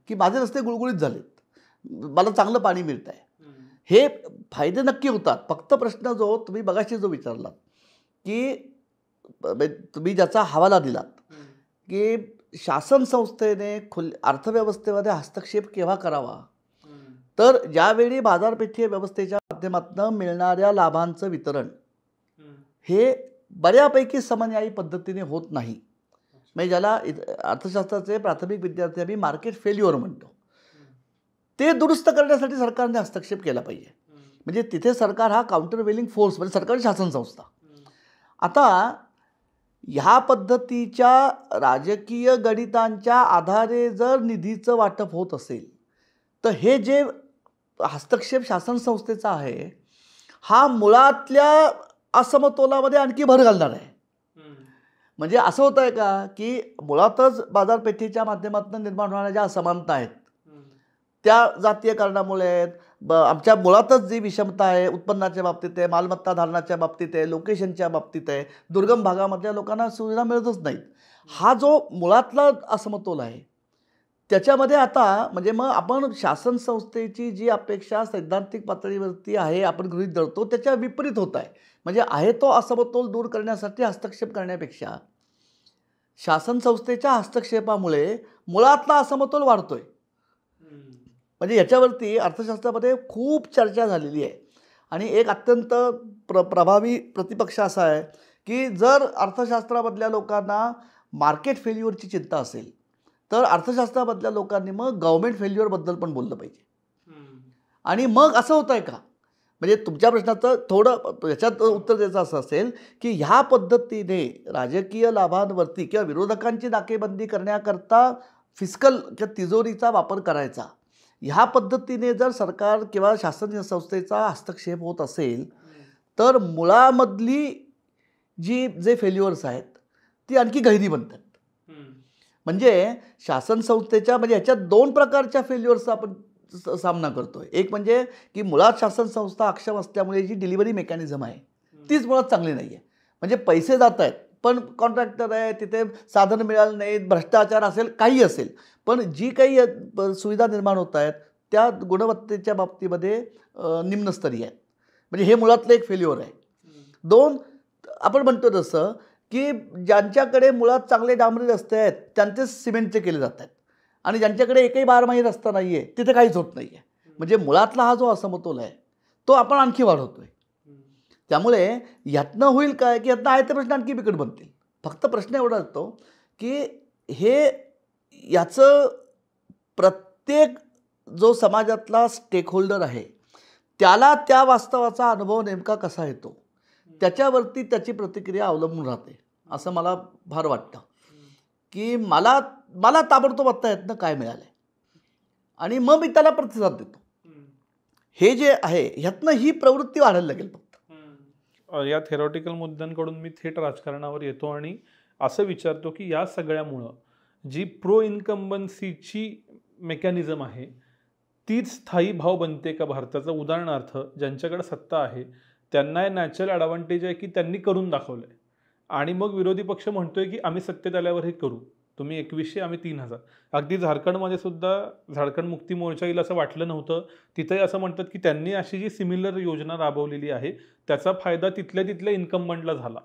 S1: की माझे रस्ते गुळगुळीत झालेत, मला चांगलं पाणी मिळत आहे, हे फायदे नक्की होतात. फक्त प्रश्न जो तुम्ही बघाशी जो विचारलात की तुम्ही ज्याचा हवाला दिलात की शासन संस्थेने अर्थव्यवस्थेमध्ये हस्तक्षेप केव्हा करावा, तर ज्यावेळी बाजारपेठीय व्यवस्थेच्या माध्यमातून मिळणाऱ्या लाभांचं वितरण हे बऱ्यापैकी समन्यायी पद्धतीने होत नाही. म्हणजे ज्याला अर्थशास्त्राचे प्राथमिक विद्यार्थी आम्ही मार्केट फेल्युअर म्हणतो, ते दुरुस्त करण्यासाठी सरकारने हस्तक्षेप केला पाहिजे. म्हणजे तिथे सरकार हा काउंटरवेलिंग फोर्स, म्हणजे सरकारी शासन संस्था. आता ह्या पद्धतीच्या राजकीय गणितांच्या आधारे जर निधीचं वाटप होत असेल तर हे जे हस्तक्षेप शासन संस्थेचा आहे हा मुळातल्या असमतोलामध्ये आणखी भर घालणार आहे. म्हणजे असं होत आहे का की मुळातच बाजारपेठेच्या माध्यमातून निर्माण होणाऱ्या ज्या असमानता आहेत त्या जातीय कारणामुळे आहेत. आमच्या मुळातच जी विषमता आहे उत्पन्नाच्या बाबतीत आहे, मालमत्ता धारणाच्या बाबतीत आहे, लोकेशनच्या बाबतीत आहे, दुर्गम भागामधल्या लोकांना सुविधा मिळतच नाहीत. हा जो मुळातला असमतोल आहे त्याच्यामध्ये आता म्हणजे मग आपण शासन संस्थेची जी अपेक्षा सैद्धांतिक पातळीवरती आहे आपण गृहीत धरतो त्याच्या विपरीत होत आहे. म्हणजे आहे तो असमतोल दूर करण्यासाठी हस्तक्षेप करण्यापेक्षा शासन संस्थेच्या हस्तक्षेपामुळे मुळातला असमतोल वाढतोय. म्हणजे याच्यावरती अर्थशास्त्रामध्ये खूप चर्चा झालेली आहे आणि एक अत्यंत प्रभावी प्रतिपक्ष असा आहे की जर अर्थशास्त्रामधल्या लोकांना मार्केट फेल्युअरची चिंता असेल तर अर्थशास्त्रामधल्या लोकांनी मग गव्हर्मेंट फेल्युअरबद्दल पण बोललं पाहिजे. आणि मग असं होत आहे का, म्हणजे तुमच्या प्रश्नाचं थोडं याच्यात उत्तर द्यायचं असं असेल की ह्या पद्धतीने राजकीय लाभांवरती किंवा विरोधकांची नाकेबंदी करण्याकरता फिस्कल किंवा तिजोरीचा वापर करायचा, ह्या पद्धतीने जर सरकार किंवा शासन संस्थेचा हस्तक्षेप होत असेल तर मुळामधली जे फेल्युअर्स आहेत ती आणखी गहिरी बनतात. म्हणजे शासन संस्थेच्या म्हणजे ह्याच्यात दोन प्रकारच्या फेल्युअर्सचा आपण सामना करतोय. एक म्हणजे की मुळात शासन संस्था अक्षम असल्यामुळे जी डिलिव्हरी मेकॅनिझम आहे तीच मुळात चांगली नाही आहे. म्हणजे पैसे जात आहेत पण कॉन्ट्रॅक्टर आहे, तिथे साधन मिळालं नाहीत, भ्रष्टाचार असेल, काही असेल, पण जी काही सुविधा निर्माण होत आहेत त्या गुणवत्तेच्या बाबतीमध्ये निम्नस्तरीय आहेत. म्हणजे हे मुळातलं एक फेल्युअर आहे. दोन, आपण म्हणतो तसं की ज्यांच्याकडे मुळात चांगले डांबरी रस्ते आहेत त्यांचे सिमेंटचे केले जात आहेत आणि ज्यांच्याकडे एकही बारमाही रस्ता नाही आहे तिथे काहीच होत नाही आहे. म्हणजे मुळातला हा जो असमतोल आहे तो आपण आणखी वाढवतो आहे. त्यामुळे ह्यातनं होईल काय की ह्यातनं आहे ते प्रश्न आणखी बिकट बनतील. फक्त प्रश्न एवढा असतो की हे याचं प्रत्येक जो समाजातला स्टेक होल्डर आहे त्याला त्या वास्तवाचा अनुभव नेमका कसा येतो त्याच्यावरती त्याची प्रतिक्रिया अवलंबून राहते असं मला फार वाटतं. की मला ताबडतोब आत्ता ह्यातनं काय मिळालं आहे आणि मग मी त्याला प्रतिसाद देतो. हे जे आहे ह्यातनं ही प्रवृत्ती वाढायला लागेल. फक्त
S2: या थेरॉटिकल मुद्द्यांकडून मी थेट राजकारणावर येतो आणि असं विचारतो की या सगळ्यामुळं जी प्रो इन्कम्बन्सीची मेकॅनिझम आहे तीच स्थायी भाव बनते का भारताचं? उदाहरणार्थ ज्यांच्याकडे सत्ता आहे त्यांना नॅचरल ॲडव्हान्टेज आहे की त्यांनी करून दाखवलं आहे आणि मग विरोधी पक्ष म्हणतोय की आम्ही सत्तेत आल्यावर हे करू, तुम्ही 2100 आम्ही 3000. अगदी झारखंडमध्ये सुद्धा झारखंड मुक्ती मोर्चा येईल असं वाटलं नव्हतं. तिथंही असं म्हणतात की त्यांनी अशी जी सिमिलर योजना राबवलेली आहे त्याचा फायदा तिथल्या इन्कम्बंटला झाला.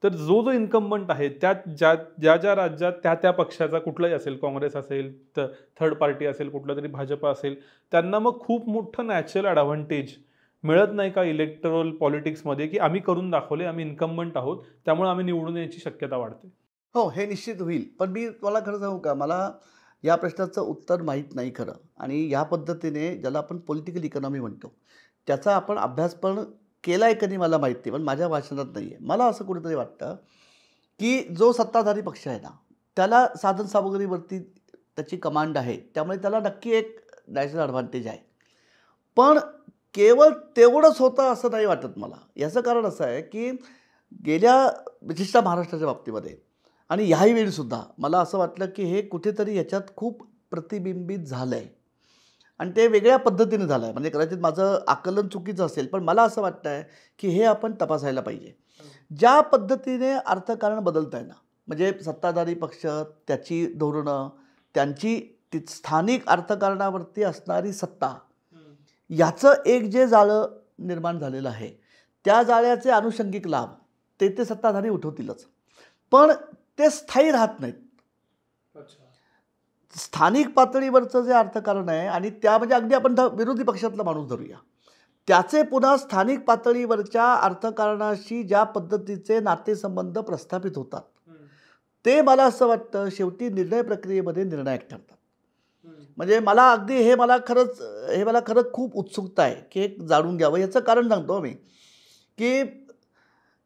S2: तर जो इन्कम्बंट आहे त्यात ज्या राज्यात त्या पक्षाचा कुठलाही असेल, काँग्रेस असेल, थर्ड पार्टी असेल, कुठलं तरी भाजपा असेल, त्यांना मग खूप मोठं नॅचरल ॲडव्हान्टेज मिळत नाही का इलेक्टोरल पॉलिटिक्समध्ये की आम्ही करून दाखवले, आम्ही इन्कम्बंट आहोत त्यामुळे आम्ही निवडून यायची शक्यता वाढते?
S1: हो, हे निश्चित होईल. पण मी मला खरं सांगू का, मला या प्रश्नाचं उत्तर माहीत नाही खरं. आणि या पद्धतीने ज्याला आपण पॉलिटिकल इकॉनॉमी म्हणतो त्याचा आपण अभ्यास पण केला आहे का नाही मला माहीत नाही, पण माझ्या भाषणात नाही आहे. मला असं कुठेतरी वाटतं की जो सत्ताधारी पक्ष आहे ना त्याला साधन सामुग्रीवरती त्याची कमांड आहे त्यामुळे त्याला नक्की एक नॅशनल ॲडव्हान्टेज आहे. पण केवळ तेवढंच होतं असं नाही वाटत मला. याचं कारण असं आहे की गेल्या विशिष्ट महाराष्ट्राच्या बाबतीमध्ये आणि ह्याही वेळीसुद्धा मला असं वाटलं की हे कुठेतरी याच्यात खूप प्रतिबिंबित झालं आहे आणि ते वेगळ्या पद्धतीने झालं आहे. म्हणजे कदाचित माझं आकलन चुकीचं असेल पण मला असं वाटतं आहे की हे आपण तपासायला पाहिजे. ज्या पद्धतीने अर्थकारण बदलत आहे ना, म्हणजे सत्ताधारी पक्ष, त्याची धोरणं, त्यांची स्थानिक अर्थकारणावरती असणारी सत्ता, याचं एक जे जाळं निर्माण झालेलं आहे त्या जाळ्याचे अनुषंगिक लाभ ते सत्ताधारी उठवतीलच, पण ते स्थायी राहत नाहीत. स्थानिक पातळीवरचं जे अर्थकारण आहे आणि त्या म्हणजे अगदी आपण विरोधी पक्षातला माणूस धरूया, त्याचे पुन्हा स्थानिक पातळीवरच्या अर्थकारणाशी ज्या पद्धतीचे नातेसंबंध प्रस्थापित होतात ते मला असं वाटतं शेवटी निर्णय प्रक्रियेमध्ये निर्णायक ठरतात. म्हणजे मला अगदी हे मला खरंच खूप उत्सुकता आहे की हे जाणून घ्यावं. याचं कारण सांगतो मी की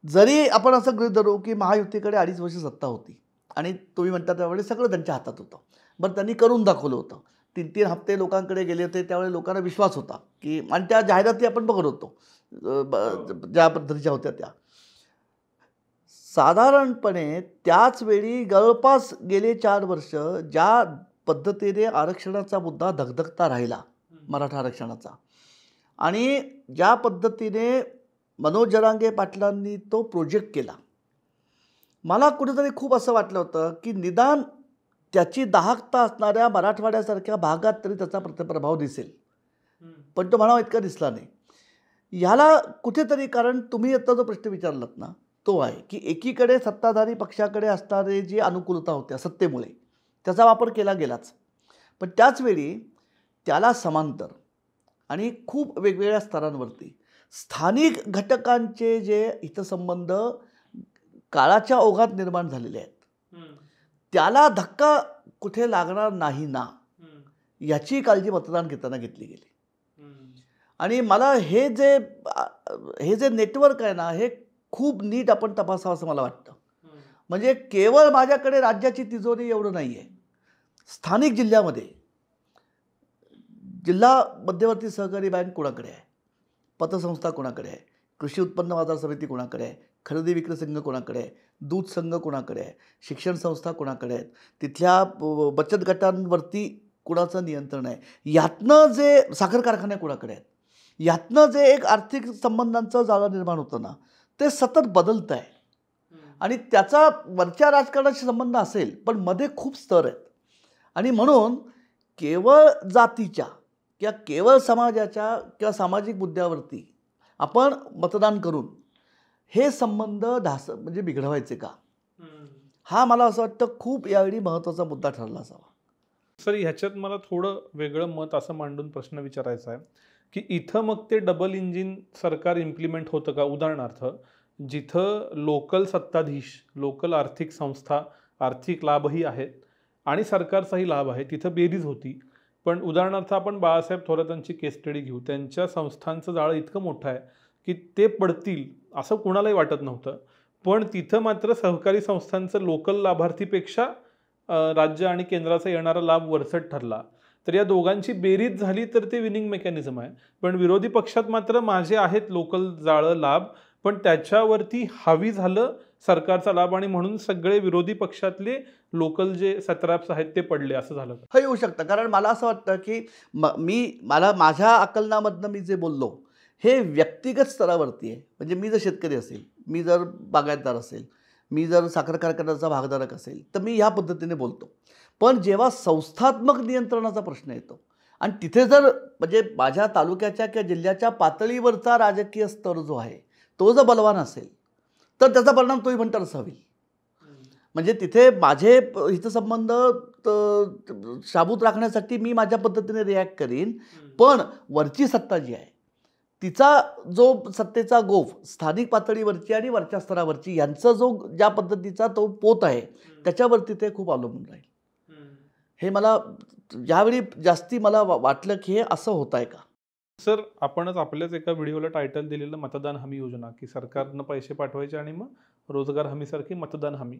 S1: जरी आपण असं गृहीत धरू की महायुतीकडे 2.5 वर्ष सत्ता होती आणि तुम्ही म्हणता त्यावेळेस सगळं त्यांच्या हातात होतं, बरं त्यांनी करून दाखवलं होतं. 3-3 हप्ते लोकांकडे गेले होते, त्यावेळेस लोकांना विश्वास होता की आणि त्या जाहिराती आपण बघत होतो ज्या पद्धतीच्या होत्या त्या. साधारणपणे त्याच वेळी जवळपास गेले 4 वर्ष ज्या पद्धतीने आरक्षणाचा मुद्दा धगधगता राहिला, मराठा आरक्षणाचा, आणि ज्या पद्धतीने मनोज जरांगे पाटलांनी तो प्रोजेक्ट केला, मला कुठेतरी खूप असं वाटलं होतं की निदान त्याची दाहकता असणाऱ्या मराठवाड्यासारख्या भागात तरी त्याचा प्रभाव दिसेल, पण तो म्हणावा इतका दिसला नाही. ह्याला कुठेतरी कारण तुम्ही आता जो प्रश्न विचारलात ना तो आहे की एकीकडे सत्ताधारी पक्षाकडे असणारे जी अनुकूलता होत्या सत्तेमुळे त्याचा वापर केला गेलाच, पण त्याचवेळी त्याला समांतर आणि खूप वेगवेगळ्या स्तरांवरती स्थानिक घटकांचे जे हितसंबंध काळाच्या ओघात निर्माण झालेले आहेत त्याला धक्का कुठे लागणार नाही ना याची काळजी मतदान घेताना घेतली गेली. आणि मला हे जे नेटवर्क आहे ना हे खूप नीट आपण तपासावं असं मला वाटतं. म्हणजे केवळ माझ्याकडे राज्याची तिजोरी एवढं नाही आहे. स्थानिक जिल्ह्यामध्ये जिल्हा मध्यवर्ती सहकारी बँक कोणाकडे आहे, पतसंस्था कोणाकडे आहे, कृषी उत्पन्न बाजार समिती कोणाकडे आहे, खरेदी विक्री संघ कोणाकडे आहे, दूध संघ कोणाकडे आहे, शिक्षण संस्था कोणाकडे आहेत, तिथल्या बचत गटांवरती कुणाचं नियंत्रण आहे, यातनं जे साखर कारखाने कोणाकडे आहेत, यातनं जे एक आर्थिक संबंधांचं जाळं निर्माण होतं ना ते सतत बदलतं आहे. आणि त्याचा वरच्या राजकारणाशी संबंध असेल पण मध्ये खूप स्तर आहेत. आणि म्हणून केवळ जातीच्या किंवा केवळ समाजाच्या किंवा सामाजिक मुद्द्यावरती आपण मतदान करून हे संबंध म्हणजे बिघडवायचे का, हा मला असं वाटतं खूप यावेळी महत्त्वाचा मुद्दा ठरला असावा.
S2: सर ह्याच्यात मला थोडं वेगळं मत असं मांडून प्रश्न विचारायचा आहे की इथं मग ते डबल इंजिन सरकार इम्प्लिमेंट होतं का. उदाहरणार्थ जिथं लोकल सत्ताधीश, लोकल आर्थिक संस्था, आर्थिक लाभही आहेत आणि सरकारचाही लाभ आहे, तिथं बेरीज होती. पण उदाहरणार्थ आपण बाळासाहेब थोरातांची केस स्टडी घेऊ, त्यांच्या संस्थांचं जाळं इतकं मोठं आहे की ते पडतील असं कुणालाही वाटत नव्हतं. पण तिथं मात्र सहकारी संस्थांचं लोकल लाभार्थीपेक्षा राज्य आणि केंद्राचा येणारा लाभ वरचढ ठरला. तर या दोघांची बेरीज झाली तर ते विनिंग मेकॅनिझम आहे. पण विरोधी पक्षात मात्र माझे आहेत लोकल जाळं लाभ, पण त्याच्यावरती हावी झालं सरकारचा लाभ आणि म्हणून सगळे विरोधी पक्षातले लोकल जे सत्राप्स आहेत ते पडले, असं झालं.
S1: हे येऊ शकतं. कारण मला असं वाटतं की मला माझ्या आकलनामधनं मी जे बोललो हे व्यक्तिगत स्तरावरती आहे. म्हणजे मी जर शेतकरी असेल, मी जर बागायतदार असेल, मी जर साखर कारखान्याचा भागधारक असेल तर मी ह्या पद्धतीने बोलतो. पण जेव्हा संस्थात्मक नियंत्रणाचा प्रश्न येतो आणि तिथे जर म्हणजे माझ्या तालुक्याच्या किंवा जिल्ह्याच्या पातळीवरचा राजकीय स्तर जो आहे तो जर बलवान असेल तर त्याचा परिणाम तोही म्हणता तसा होईल. म्हणजे तिथे माझे हितसंबंध शाबूत राखण्यासाठी मी माझ्या पद्धतीने रिॲक्ट करीन, पण वरची सत्ता जी आहे तिचा जो सत्तेचा गोफ स्थानिक पातळीवरची आणि वरच्या स्तरावरची यांचा जो ज्या पद्धतीचा तो पोत आहे त्याच्यावरती ते खूप अवलंबून राहील. हे मला यावेळी जास्ती मला वाटलं की हे असं होत आहे का.
S2: सर आपणच आपल्याच एका व्हिडिओला टायटल दिलेलं मतदान हमी योजना, की सरकारनं पैसे पाठवायचे आणि मग रोजगार हमीसारखी मतदान हमी.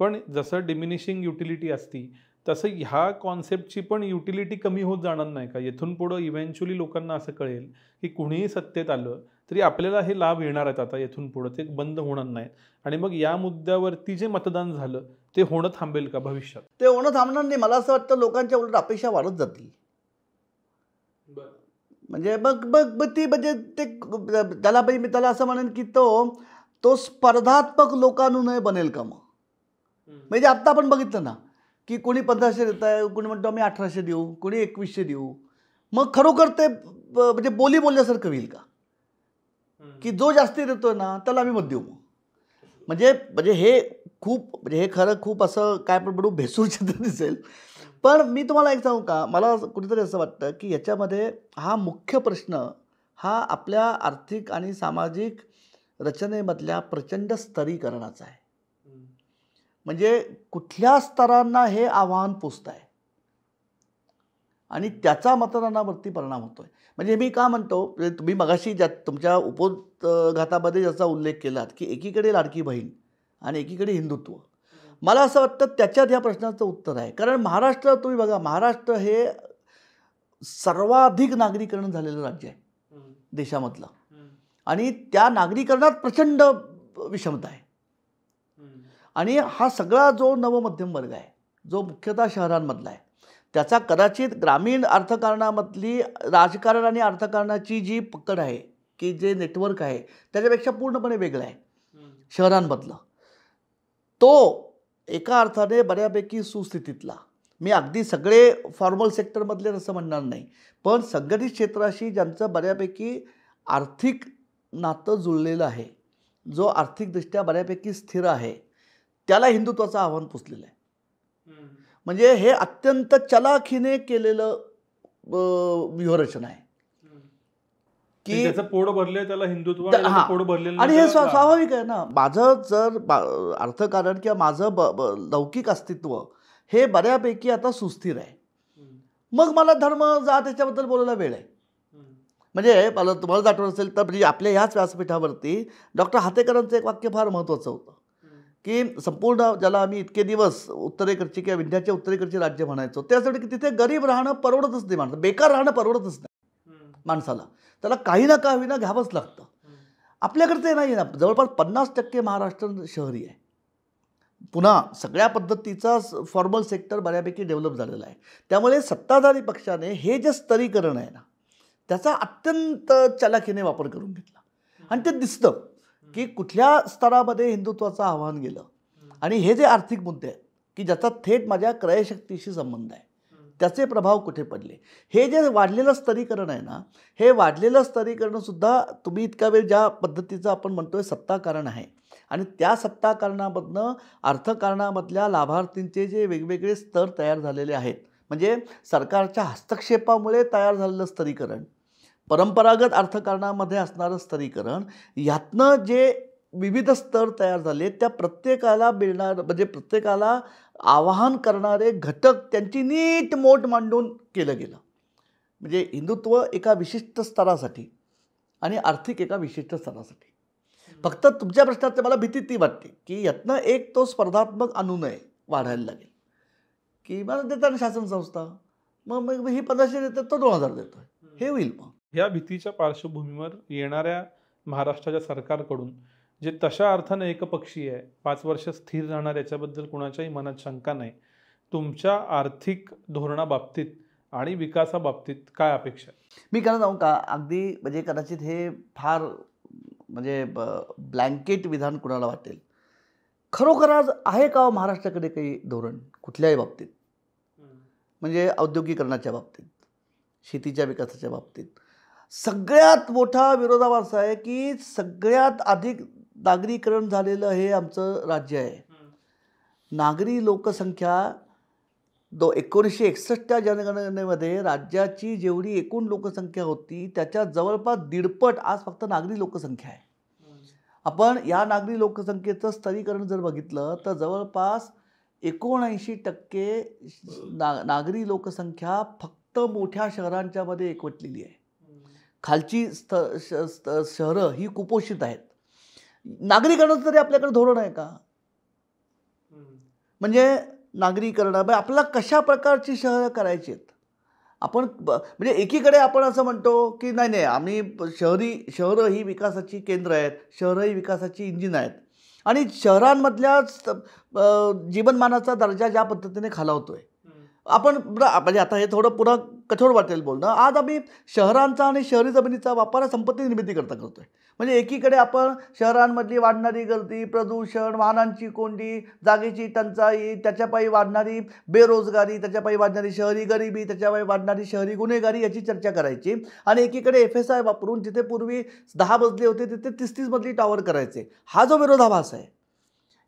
S2: पण जसं डिमिनिशिंग युटिलिटी असती तसं ह्या कॉन्सेप्टची पण युटिलिटी कमी होत जाणार नाही का. येथून पुढं इव्हेंच्युअली लोकांना असं कळेल की कुणीही सत्तेत आलं तरी आपल्याला हे लाभ येणार आहेत आता इथून पुढं, ते बंद होणार नाहीत. आणि मग या मुद्द्यावरती जे मतदान झालं ते होणं थांबेल का भविष्यात.
S1: ते होणं थांबणार नाही. मला असं वाटतं लोकांच्या उलट अपेक्षा वाढत जातील. म्हणजे बघ ती म्हणजे ते त्याला मी त्याला असं म्हणेन की तो स्पर्धात्मक लोकांनुनय बनेल का. मग म्हणजे आत्ता आपण बघितलं ना की कोणी 1500 देत आहे, कोणी म्हणतो आम्ही 1800 देऊ, कोणी 2100 देऊ. मग खरोखर ते म्हणजे बोली बोलल्यासारखं होईल का की जो जास्ती देतोय ना त्याला आम्ही मत देऊ. म्हणजे हे खूप म्हणजे हे खरं खूप असं काय पण म्हणू भेसूर चित्र दिसेल. पण मी तुम्हाला एक सांगू का, मला कुठेतरी असं वाटतं की याच्यामध्ये हा मुख्य प्रश्न हा आपल्या आर्थिक आणि सामाजिक रचनेमधल्या प्रचंड स्तरीकरणाचा आहे. म्हणजे कुठल्या स्तरांना हे आव्हान पोचत आहे आणि त्याचा मतदानावरती परिणाम होतोय. म्हणजे मी का म्हणतो, म्हणजे तुम्ही मगाशी ज्या तुमच्या उपोद्घातामध्ये ज्याचा उल्लेख केलात की एकीकडे लाडकी बहीण आणि एकीकडे हिंदुत्व, मला असं वाटतं त्याच्यात ह्या प्रश्नाचं उत्तर आहे. कारण महाराष्ट्र तुम्ही बघा, महाराष्ट्र हे सर्वाधिक नागरीकरण झालेलं राज्य आहे देशामधलं आणि त्या नागरीकरणात प्रचंड विषमता आहे. आणि हा सगळा जो नवमध्यम वर्ग आहे, जो मुख्यतः शहरांमधला आहे, त्याचा कदाचित ग्रामीण अर्थकारणामधली राजकारण आणि अर्थकारणाची जी पकड आहे, की जे नेटवर्क आहे, त्याच्यापेक्षा पूर्णपणे वेगळं आहे शहरांमधलं. तो एका अर्थाने बऱ्यापैकी सुस्थितीतला, मी अगदी सगळे फॉर्मल सेक्टरमधले असं म्हणणार नाही, पण संघटित क्षेत्राशी ज्यांचं बऱ्यापैकी आर्थिक नातं जुळलेलं आहे, जो आर्थिकदृष्ट्या बऱ्यापैकी स्थिर आहे, त्याला हिंदुत्वाचं आव्हान पोचलेलं आहे. म्हणजे हे अत्यंत चलाखीने केलेलं व्यूहरचना आहे
S2: की त्याचं पोट भरले त्याला हिंदुत्व पोट भरलेलं.
S1: आणि हे स्वाभाविक आहे ना. माझं जर अर्थकारण किंवा माझं लौकिक अस्तित्व हे बऱ्यापैकी आता सुस्थिर आहे, मग मला धर्म जात याच्याबद्दल बोलायला वेळ आहे. म्हणजे मला तुम्हाला आठवत असेल तर म्हणजे आपल्या ह्याच व्यासपीठावरती डॉक्टर हातेकरांचं एक वाक्य फार महत्त्वाचं होतं की संपूर्ण ज्याला आम्ही इतके दिवस उत्तरेकडची किंवा विंध्याच्या उत्तरेकडचे राज्य म्हणायचो, त्यासाठी की तिथे गरीब राहणं परवडतच नाही, माणसं बेकार राहणं परवडतच नाही माणसाला, त्याला काही ना काही ना घ्यावंच लागतं. आपल्याकडे ते नाही ना. जवळपास 50% महाराष्ट्र शहरी आहे. पुन्हा सगळ्या पद्धतीचा फॉर्मल सेक्टर बऱ्यापैकी डेव्हलप झालेला आहे. त्यामुळे सत्ताधारी पक्षाने हे जे स्तरीकरण आहे ना, त्याचा अत्यंत चलाखीने वापर करून घेतला आणि ते दिसतं की कुठल्या स्तरामध्ये हिंदुत्वाचं आव्हान गेलं. आणि हे जे आर्थिक मुद्दे आहेत की ज्याचा थेट माझ्या क्रयशक्तीशी संबंध आहे, त्याचे प्रभाव कुठे पडले, हे जे वाढलेलं स्तरीकरण आहे ना, हे वाढलेलं स्तरीकरणसुद्धा तुम्ही इतका वेळ ज्या पद्धतीचं आपण म्हणतोय सत्ताकारण आहे आणि त्या सत्ताकारणामधनं अर्थकारणामधल्या लाभार्थींचे जे वेगवेगळे स्तर तयार झालेले आहेत, म्हणजे सरकारच्या हस्तक्षेपामुळे तयार झालेलं स्तरीकरण, परंपरागत अर्थकारणामध्ये असणारं स्तरीकरण, ह्यातनं जे विविध स्तर तयार झाले त्या प्रत्येकाला मिळणार, म्हणजे प्रत्येकाला आवाहन करणारे घटक त्यांची नीट मोठ मांडून केलं गेलं. म्हणजे हिंदुत्व एका विशिष्ट स्तरासाठी आणि आर्थिक एका विशिष्ट स्तरासाठी. फक्त तुमच्या प्रश्नात मला भीती ती वाटते की यातनं एक तो स्पर्धात्मक अनुनय वाढायला लागेल की मला देताना शासन संस्था मग ही 1500 देतात तो 2000 देतोय, हे होईल. मग
S2: ह्या भीतीच्या पार्श्वभूमीवर येणाऱ्या महाराष्ट्राच्या सरकारकडून जे तशा अर्थानं एकपक्षीय आहे, 5 वर्ष स्थिर राहणार, याच्याबद्दल कुणाच्याही मनात शंका नाही. तुमच्या आर्थिक धोरणाबाबतीत आणि विकासाबाबतीत काय अपेक्षा?
S1: मी काय जाऊ का, अगदी म्हणजे कदाचित हे फार म्हणजे ब्लँकेट विधान कुणाला वाटेल. खरोखर आज आहे का महाराष्ट्राकडे काही धोरण कुठल्याही बाबतीत? म्हणजे औद्योगिकरणाच्या बाबतीत, शेतीच्या विकासाच्या बाबतीत सगळ्यात मोठा विरोधाभास असा आहे की सगळ्यात अधिक नागरीकरण झालेलं हे आमचं राज्य आहे. नागरी लोकसंख्या 1961च्या जनगणनेमध्ये राज्याची जेवढी एकूण लोकसंख्या होती त्याच्या जवळपास 1.5 आज फक्त नागरी लोकसंख्या आहे. आपण या नागरी लोकसंख्येचं स्तरीकरण जर बघितलं तर जवळपास 79% नागरी लोकसंख्या फक्त मोठ्या शहरांच्या मध्ये एकवटलेली आहे. खालची शहरं ही कुपोषित आहेत. नागरीकरणाचं तरी आपल्याकडे धोरण आहे का? म्हणजे नागरीकरण आपल्याला कशा प्रकारची शहरं करायची आहेत? आपण म्हणजे एकीकडे आपण असं म्हणतो की नाही आम्ही शहरं ही विकासाची केंद्र आहेत, शहरं ही विकासाची इंजिन आहेत आणि शहरांमधल्या जीवनमानाचा दर्जा ज्या पद्धतीने खालावतोय आपण, म्हणजे आता हे थोडं पुन्हा कठोर वाटेल बोलणं, आज आम्ही शहरांचा आणि शहरी जमिनीचा वापर संपत्ती निर्मिती करतोय. म्हणजे एकीकडे आपण शहरांमधली वाढणारी गर्दी, प्रदूषण, वाहनांची कोंडी, जागेची टंचाई, त्याच्यापायी वाढणारी बेरोजगारी, त्याच्यापायी वाढणारी शहरी गरिबी, त्याच्यापायी वाढणारी शहरी गुन्हेगारी याची चर्चा करायची आणि एकीकडे FSI वापरून जिथे पूर्वी 10 मजले होते तिथे 30-30 मजली टॉवर करायचे. हा जो विरोधाभास आहे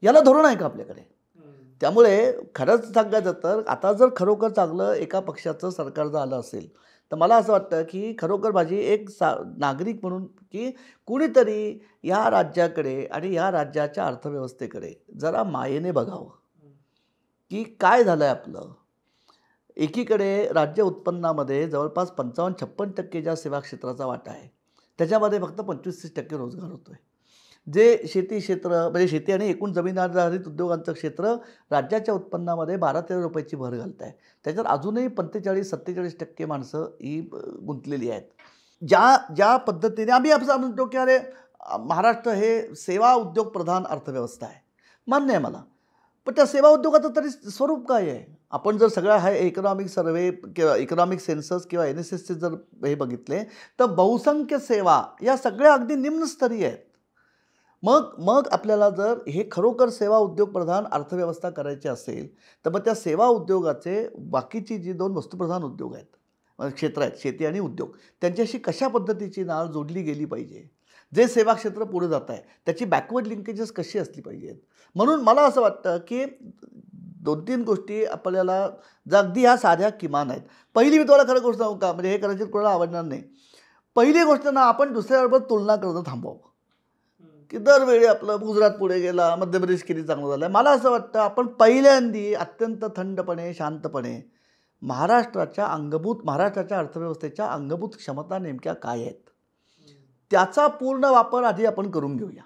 S1: याला धोरण आहे का आपल्याकडे? त्यामुळे खरंच सांगायचं तर आता जर खरोखर चांगलं एका पक्षाचं सरकार जर आलं असेल तर मला असं वाटतं की खरोखर माझी एक नागरिक म्हणून की कुणीतरी या राज्याकडे आणि या राज्याच्या अर्थव्यवस्थेकडे जरा मायेने बघावं की काय झालं आहे आपलं. एकीकडे राज्य उत्पन्नामध्ये जवळपास 55-56% ज्या सेवा क्षेत्राचा वाटा आहे, त्याच्यामध्ये फक्त 25-30% रोजगार होतो आहे. जे शेती क्षेत्र म्हणजे शेती आणि एकूण जमीन आधारित उद्योगांचं क्षेत्र राज्याच्या उत्पन्नामध्ये 12-13 रुपयाची भर घालत आहे. त्याच्यात अजूनही 45-47% माणसं ही गुंतलेली आहेत. ज्या ज्या पद्धतीने आम्ही असं म्हणतो की अरे महाराष्ट्र हे सेवा उद्योग प्रधान अर्थव्यवस्था आहे. मान्य आहे मला. पण त्या सेवा उद्योगाचं तरी स्वरूप काय आहे? आपण जर सगळा हा इकॉनॉमिक सर्व्हे किंवा इकॉनॉमिक सेन्सस किंवा NSSचे जर हे बघितले तर बहुसंख्य सेवा या सगळ्या अगदी निम्नस्तरीय आहेत. मग मग आपल्याला जर हे खरोखर सेवा उद्योग प्रधान अर्थव्यवस्था करायची असेल तर मग त्या सेवा उद्योगाचे बाकीची जी 2 वस्तुप्रधान उद्योग आहेत, क्षेत्र आहेत, शेती आणि उद्योग, त्यांच्याशी कशा पद्धतीची नाळ जोडली गेली पाहिजे. जे सेवा क्षेत्र पुढे जात आहे त्याची बॅकवर्ड लिंकेजेस कशी असली पाहिजेत. म्हणून मला असं वाटतं की 2-3 गोष्टी आपल्याला अगदी ह्या साध्या किमान आहेत. पहिली मी तुम्हाला खरं गोष्ट सांगू का, म्हणजे हे कदाचित कोणाला आवडणार नाही. पहिली गोष्ट ना, आपण दुसऱ्याबरोबर तुलना करणं थांबवावं की दरवेळी आपलं गुजरात पुढे गेला, मध्य प्रदेश किती चांगलं झालं. मला असं वाटतं आपण पहिल्यांदी अत्यंत थंडपणे शांतपणे महाराष्ट्राच्या अर्थव्यवस्थेच्या अंगभूत क्षमता नेमक्या काय आहेत त्याचा पूर्ण वापर आधी आपण करून घेऊया.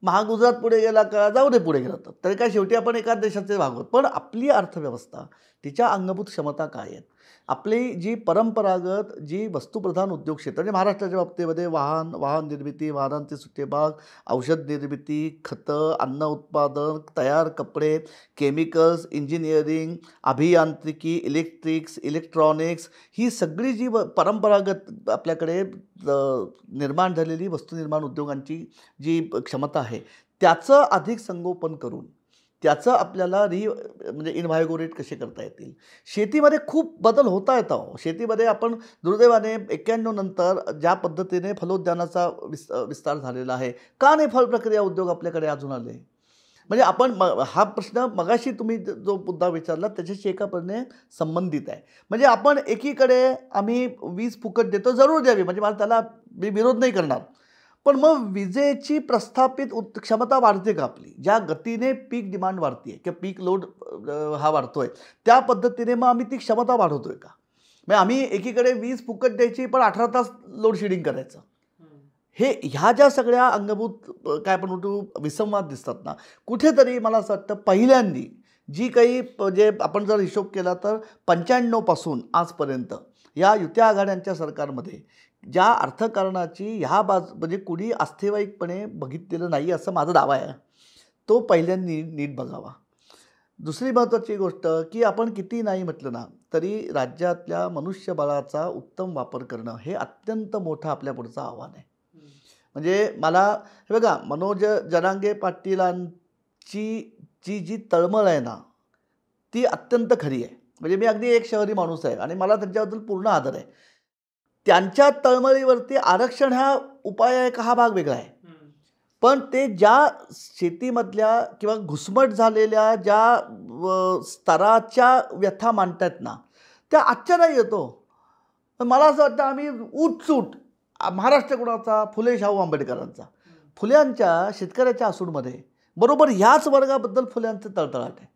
S1: गुजरात पुढे गेला का, जाऊ दे पुढे गेला तर तरी काय, शेवटी आपण एका देशाचे भाग आहोत. पण आपली अर्थव्यवस्था तिच्या अंगभूत क्षमता काय आहेत, आपली जी परंपरागत जी वस्तुप्रधान उद्योग क्षेत्र म्हणजे महाराष्ट्राच्या बाबतीमध्ये वाहन निर्मिती, वाहनांचे सुटे भाग, औषध निर्मिती, खतं, अन्न उत्पादन, तयार कपडे, केमिकल्स, इंजिनिअरिंग, अभियांत्रिकी, इलेक्ट्रॉनिक्स, ही सगळी जी परंपरागत आपल्याकडे निर्माण झालेली वस्तुनिर्माण उद्योगांची जी क्षमता आहे त्याचं अधिक संगोपन करून त्याचं आपल्याला म्हणजे इनव्हायगोरेट कसे करता येतील. शेतीमध्ये खूप बदल होता येतो. शेतीमध्ये आपण दुर्दैवाने 91 नंतर ज्या पद्धतीने फलोद्यानाचा विस्तार झालेला आहे, का नाही फल प्रक्रिया उद्योग आपल्याकडे अजून आले. म्हणजे आपण हा प्रश्न मगाशी तुम्ही जो मुद्दा विचारला त्याच्याशी एकापणे संबंधित आहे. म्हणजे आपण एकीकडे आम्ही वीज फुकट देतो, जरूर द्यावी, म्हणजे मला त्याला मी विरोध नाही करणार. पण मग विजेची प्रस्थापित क्षमता वाढते का आपली, ज्या गतीने पीक डिमांड वाढते किंवा पीक लोड हा वाढतोय त्या पद्धतीने मग आम्ही ती क्षमता वाढवतोय का. म्हणजे आम्ही एकीकडे वीज फुकट द्यायची पण 18 तास लोड शेडिंग करायचं. ह्या ज्या सगळ्या अंगभूत काय आपण म्हणतो विसंवाद दिसतात ना, कुठेतरी मला असं वाटतं पहिल्यांदी जी काही म्हणजे आपण जर हिशोब केला तर 95 पासून आजपर्यंत या युती आघाड्यांच्या सरकारमध्ये ज्या अर्थकारणाची ह्या म्हणजे कुणी आस्थेवाईकपणे बघितलेलं नाही असं माझा दावा आहे, तो पहिल्यांदा नीट बघावा. दुसरी महत्त्वाची गोष्ट की आपण किती नाही म्हटलं ना तरी राज्यातल्या मनुष्यबळाचा उत्तम वापर करणं हे अत्यंत मोठं आपल्या पुढचं आव्हान आहे. म्हणजे मला हे बघा, मनोज जरांगे पाटीलांची जी तळमळ आहे ना ती अत्यंत खरी आहे. म्हणजे मी अगदी एक शहरी माणूस आहे आणि मला त्यांच्याबद्दल पूर्ण आदर आहे. त्यांच्या तळमळीवरती आरक्षण हा उपाय आहे का हा भाग वेगळा आहे. पण ते ज्या शेतीमधल्या किंवा घुसमट झालेल्या ज्या स्तराच्या व्यथा मांडतात ना त्या आजच्या नाही येतो. मला असं वाटतं आम्ही उठसूट महाराष्ट्र कुणाचा, फुले शाहू आंबेडकरांचा, फुल्यांच्या शेतकऱ्याच्या असूडमध्ये बरोबर ह्याच वर्गाबद्दल फुल्यांचं तळतळाट आहे.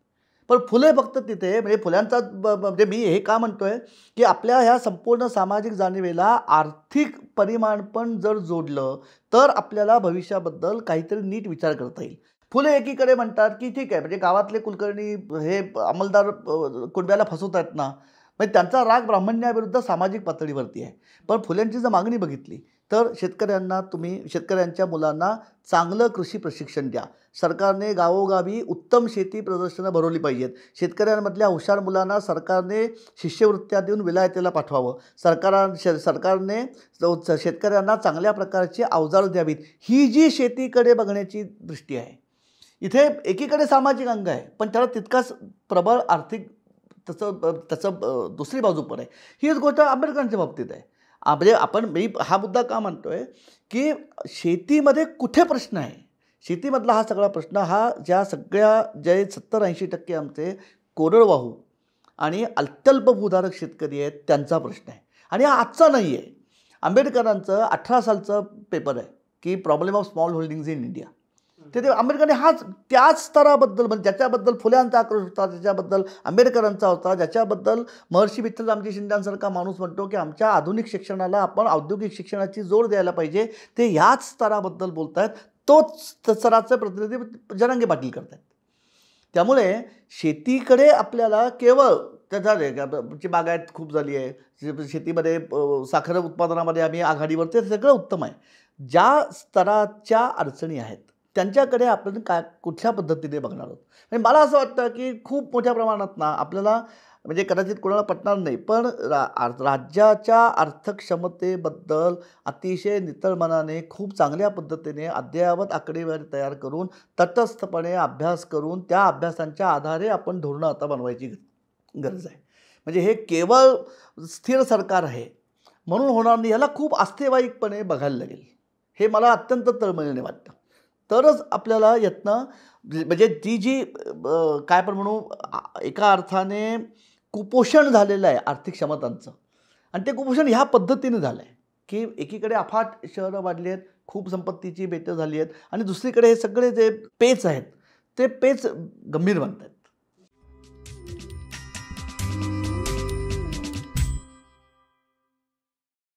S1: पण फुले फक्त तिथे म्हणजे फुल्यांचा म्हणजे मी हे का म्हणतोय की आपल्या ह्या संपूर्ण सामाजिक जाणीवेला आर्थिक परिमाण पण जर जोडलं तर आपल्याला भविष्याबद्दल काहीतरी नीट विचार करता येईल. फुले एकीकडे म्हणतात की ठीक आहे, म्हणजे गावातले कुलकर्णी हे अंमलदार कुणब्याला फसवत आहेत ना, म्हणजे त्यांचा राग ब्राह्मण्याविरुद्ध सामाजिक पातळीवरती आहे. पण फुल्यांची जर मागणी बघितली तर शेतकऱ्यांच्या मुलांना चांगलं कृषी प्रशिक्षण द्या. सरकारने गावोगावी उत्तम शेती प्रदर्शनं भरवली पाहिजेत. शेतकऱ्यांमधल्या हुशार मुलांना सरकारने शिष्यवृत्त्या देऊन विलायतेला पाठवावं. सरकारने शेतकऱ्यांना चांगल्या प्रकारची अवजारं द्यावीत. ही जी शेतीकडे बघण्याची दृष्टी आहे, इथे एकीकडे सामाजिक अंग आहे पण त्याला तितकाच प्रबळ आर्थिक त्याचं दुसरी बाजू पण आहे. हीच गोष्ट आंबेडकरांच्या बाबतीत आहे. म्हणजे मी हा मुद्दा का म्हणतोय की शेतीमध्ये कुठे प्रश्न आहे, शेतीमधला हा सगळा प्रश्न हा ज्या सगळ्या जे 70-80% आमचे कोरडवाहू आणि अत्यल्प भूधारक शेतकरी आहेत त्यांचा प्रश्न आहे. आणि हा आजचा नाही आहे. आंबेडकरांचं 18 सालचं पेपर आहे की problem of small holdings in India. ते आंबेडकरांनी त्याच स्तराबद्दल, म्हणजे ज्याच्याबद्दल फुल्यांचा आक्रोश होता, ज्याच्याबद्दल आंबेडकरांचा होता, ज्याच्याबद्दल महर्षी विठ्ठलरामजी शिंद्यांसारखा माणूस म्हणतो की आमच्या आधुनिक शिक्षणाला आपण औद्योगिक शिक्षणाची जोड द्यायला पाहिजे, ते ह्याच स्तराबद्दल बोलत आहेत. तोच स्तराचे प्रतिनिधी जरांगे पाटील करत आहेत. त्यामुळे शेतीकडे आपल्याला केवळ त्याची बागायत खूप झाली आहे, शेतीमध्ये साखर उत्पादनामध्ये आम्ही आघाडीवर, ते सगळं उत्तम आहे. ज्या स्तराच्या अडचणी आहेत त्यांच्याकडे आपण कुठल्या पद्धतीने बघणार आहोत. म्हणजे मला असं वाटतं की खूप मोठ्या प्रमाणात ना आपल्याला, म्हणजे कदाचित कोणाला पटणार नाही, पण राज्याच्या अर्थक्षमतेबद्दल अतिशय नितळ मनाने, खूप चांगल्या पद्धतीने अद्ययावत आकडेवारी तयार करून, तटस्थपणे अभ्यास करून, त्या अभ्यासांच्या आधारे आपण धोरणं आता बनवायची गरज आहे. म्हणजे हे केवळ स्थिर सरकार आहे म्हणून होणार नाही, याला खूप आस्थेवाईकपणे बघायला लागेल. हे मला अत्यंत तळमळीने वाटतं. तरच आपल्याला यातनं, म्हणजे जी काय पण म्हणू, एका अर्थाने कुपोषण झालेलं आहे आर्थिक क्षमतांचं, आणि ते कुपोषण ह्या पद्धतीने झालं आहे की एकीकडे अफाट शहरं वाढली आहेत, खूप संपत्तीची बेटं झाली आहेत, आणि दुसरीकडे हे सगळे जे पेच आहेत ते पेच गंभीर बनत आहेत.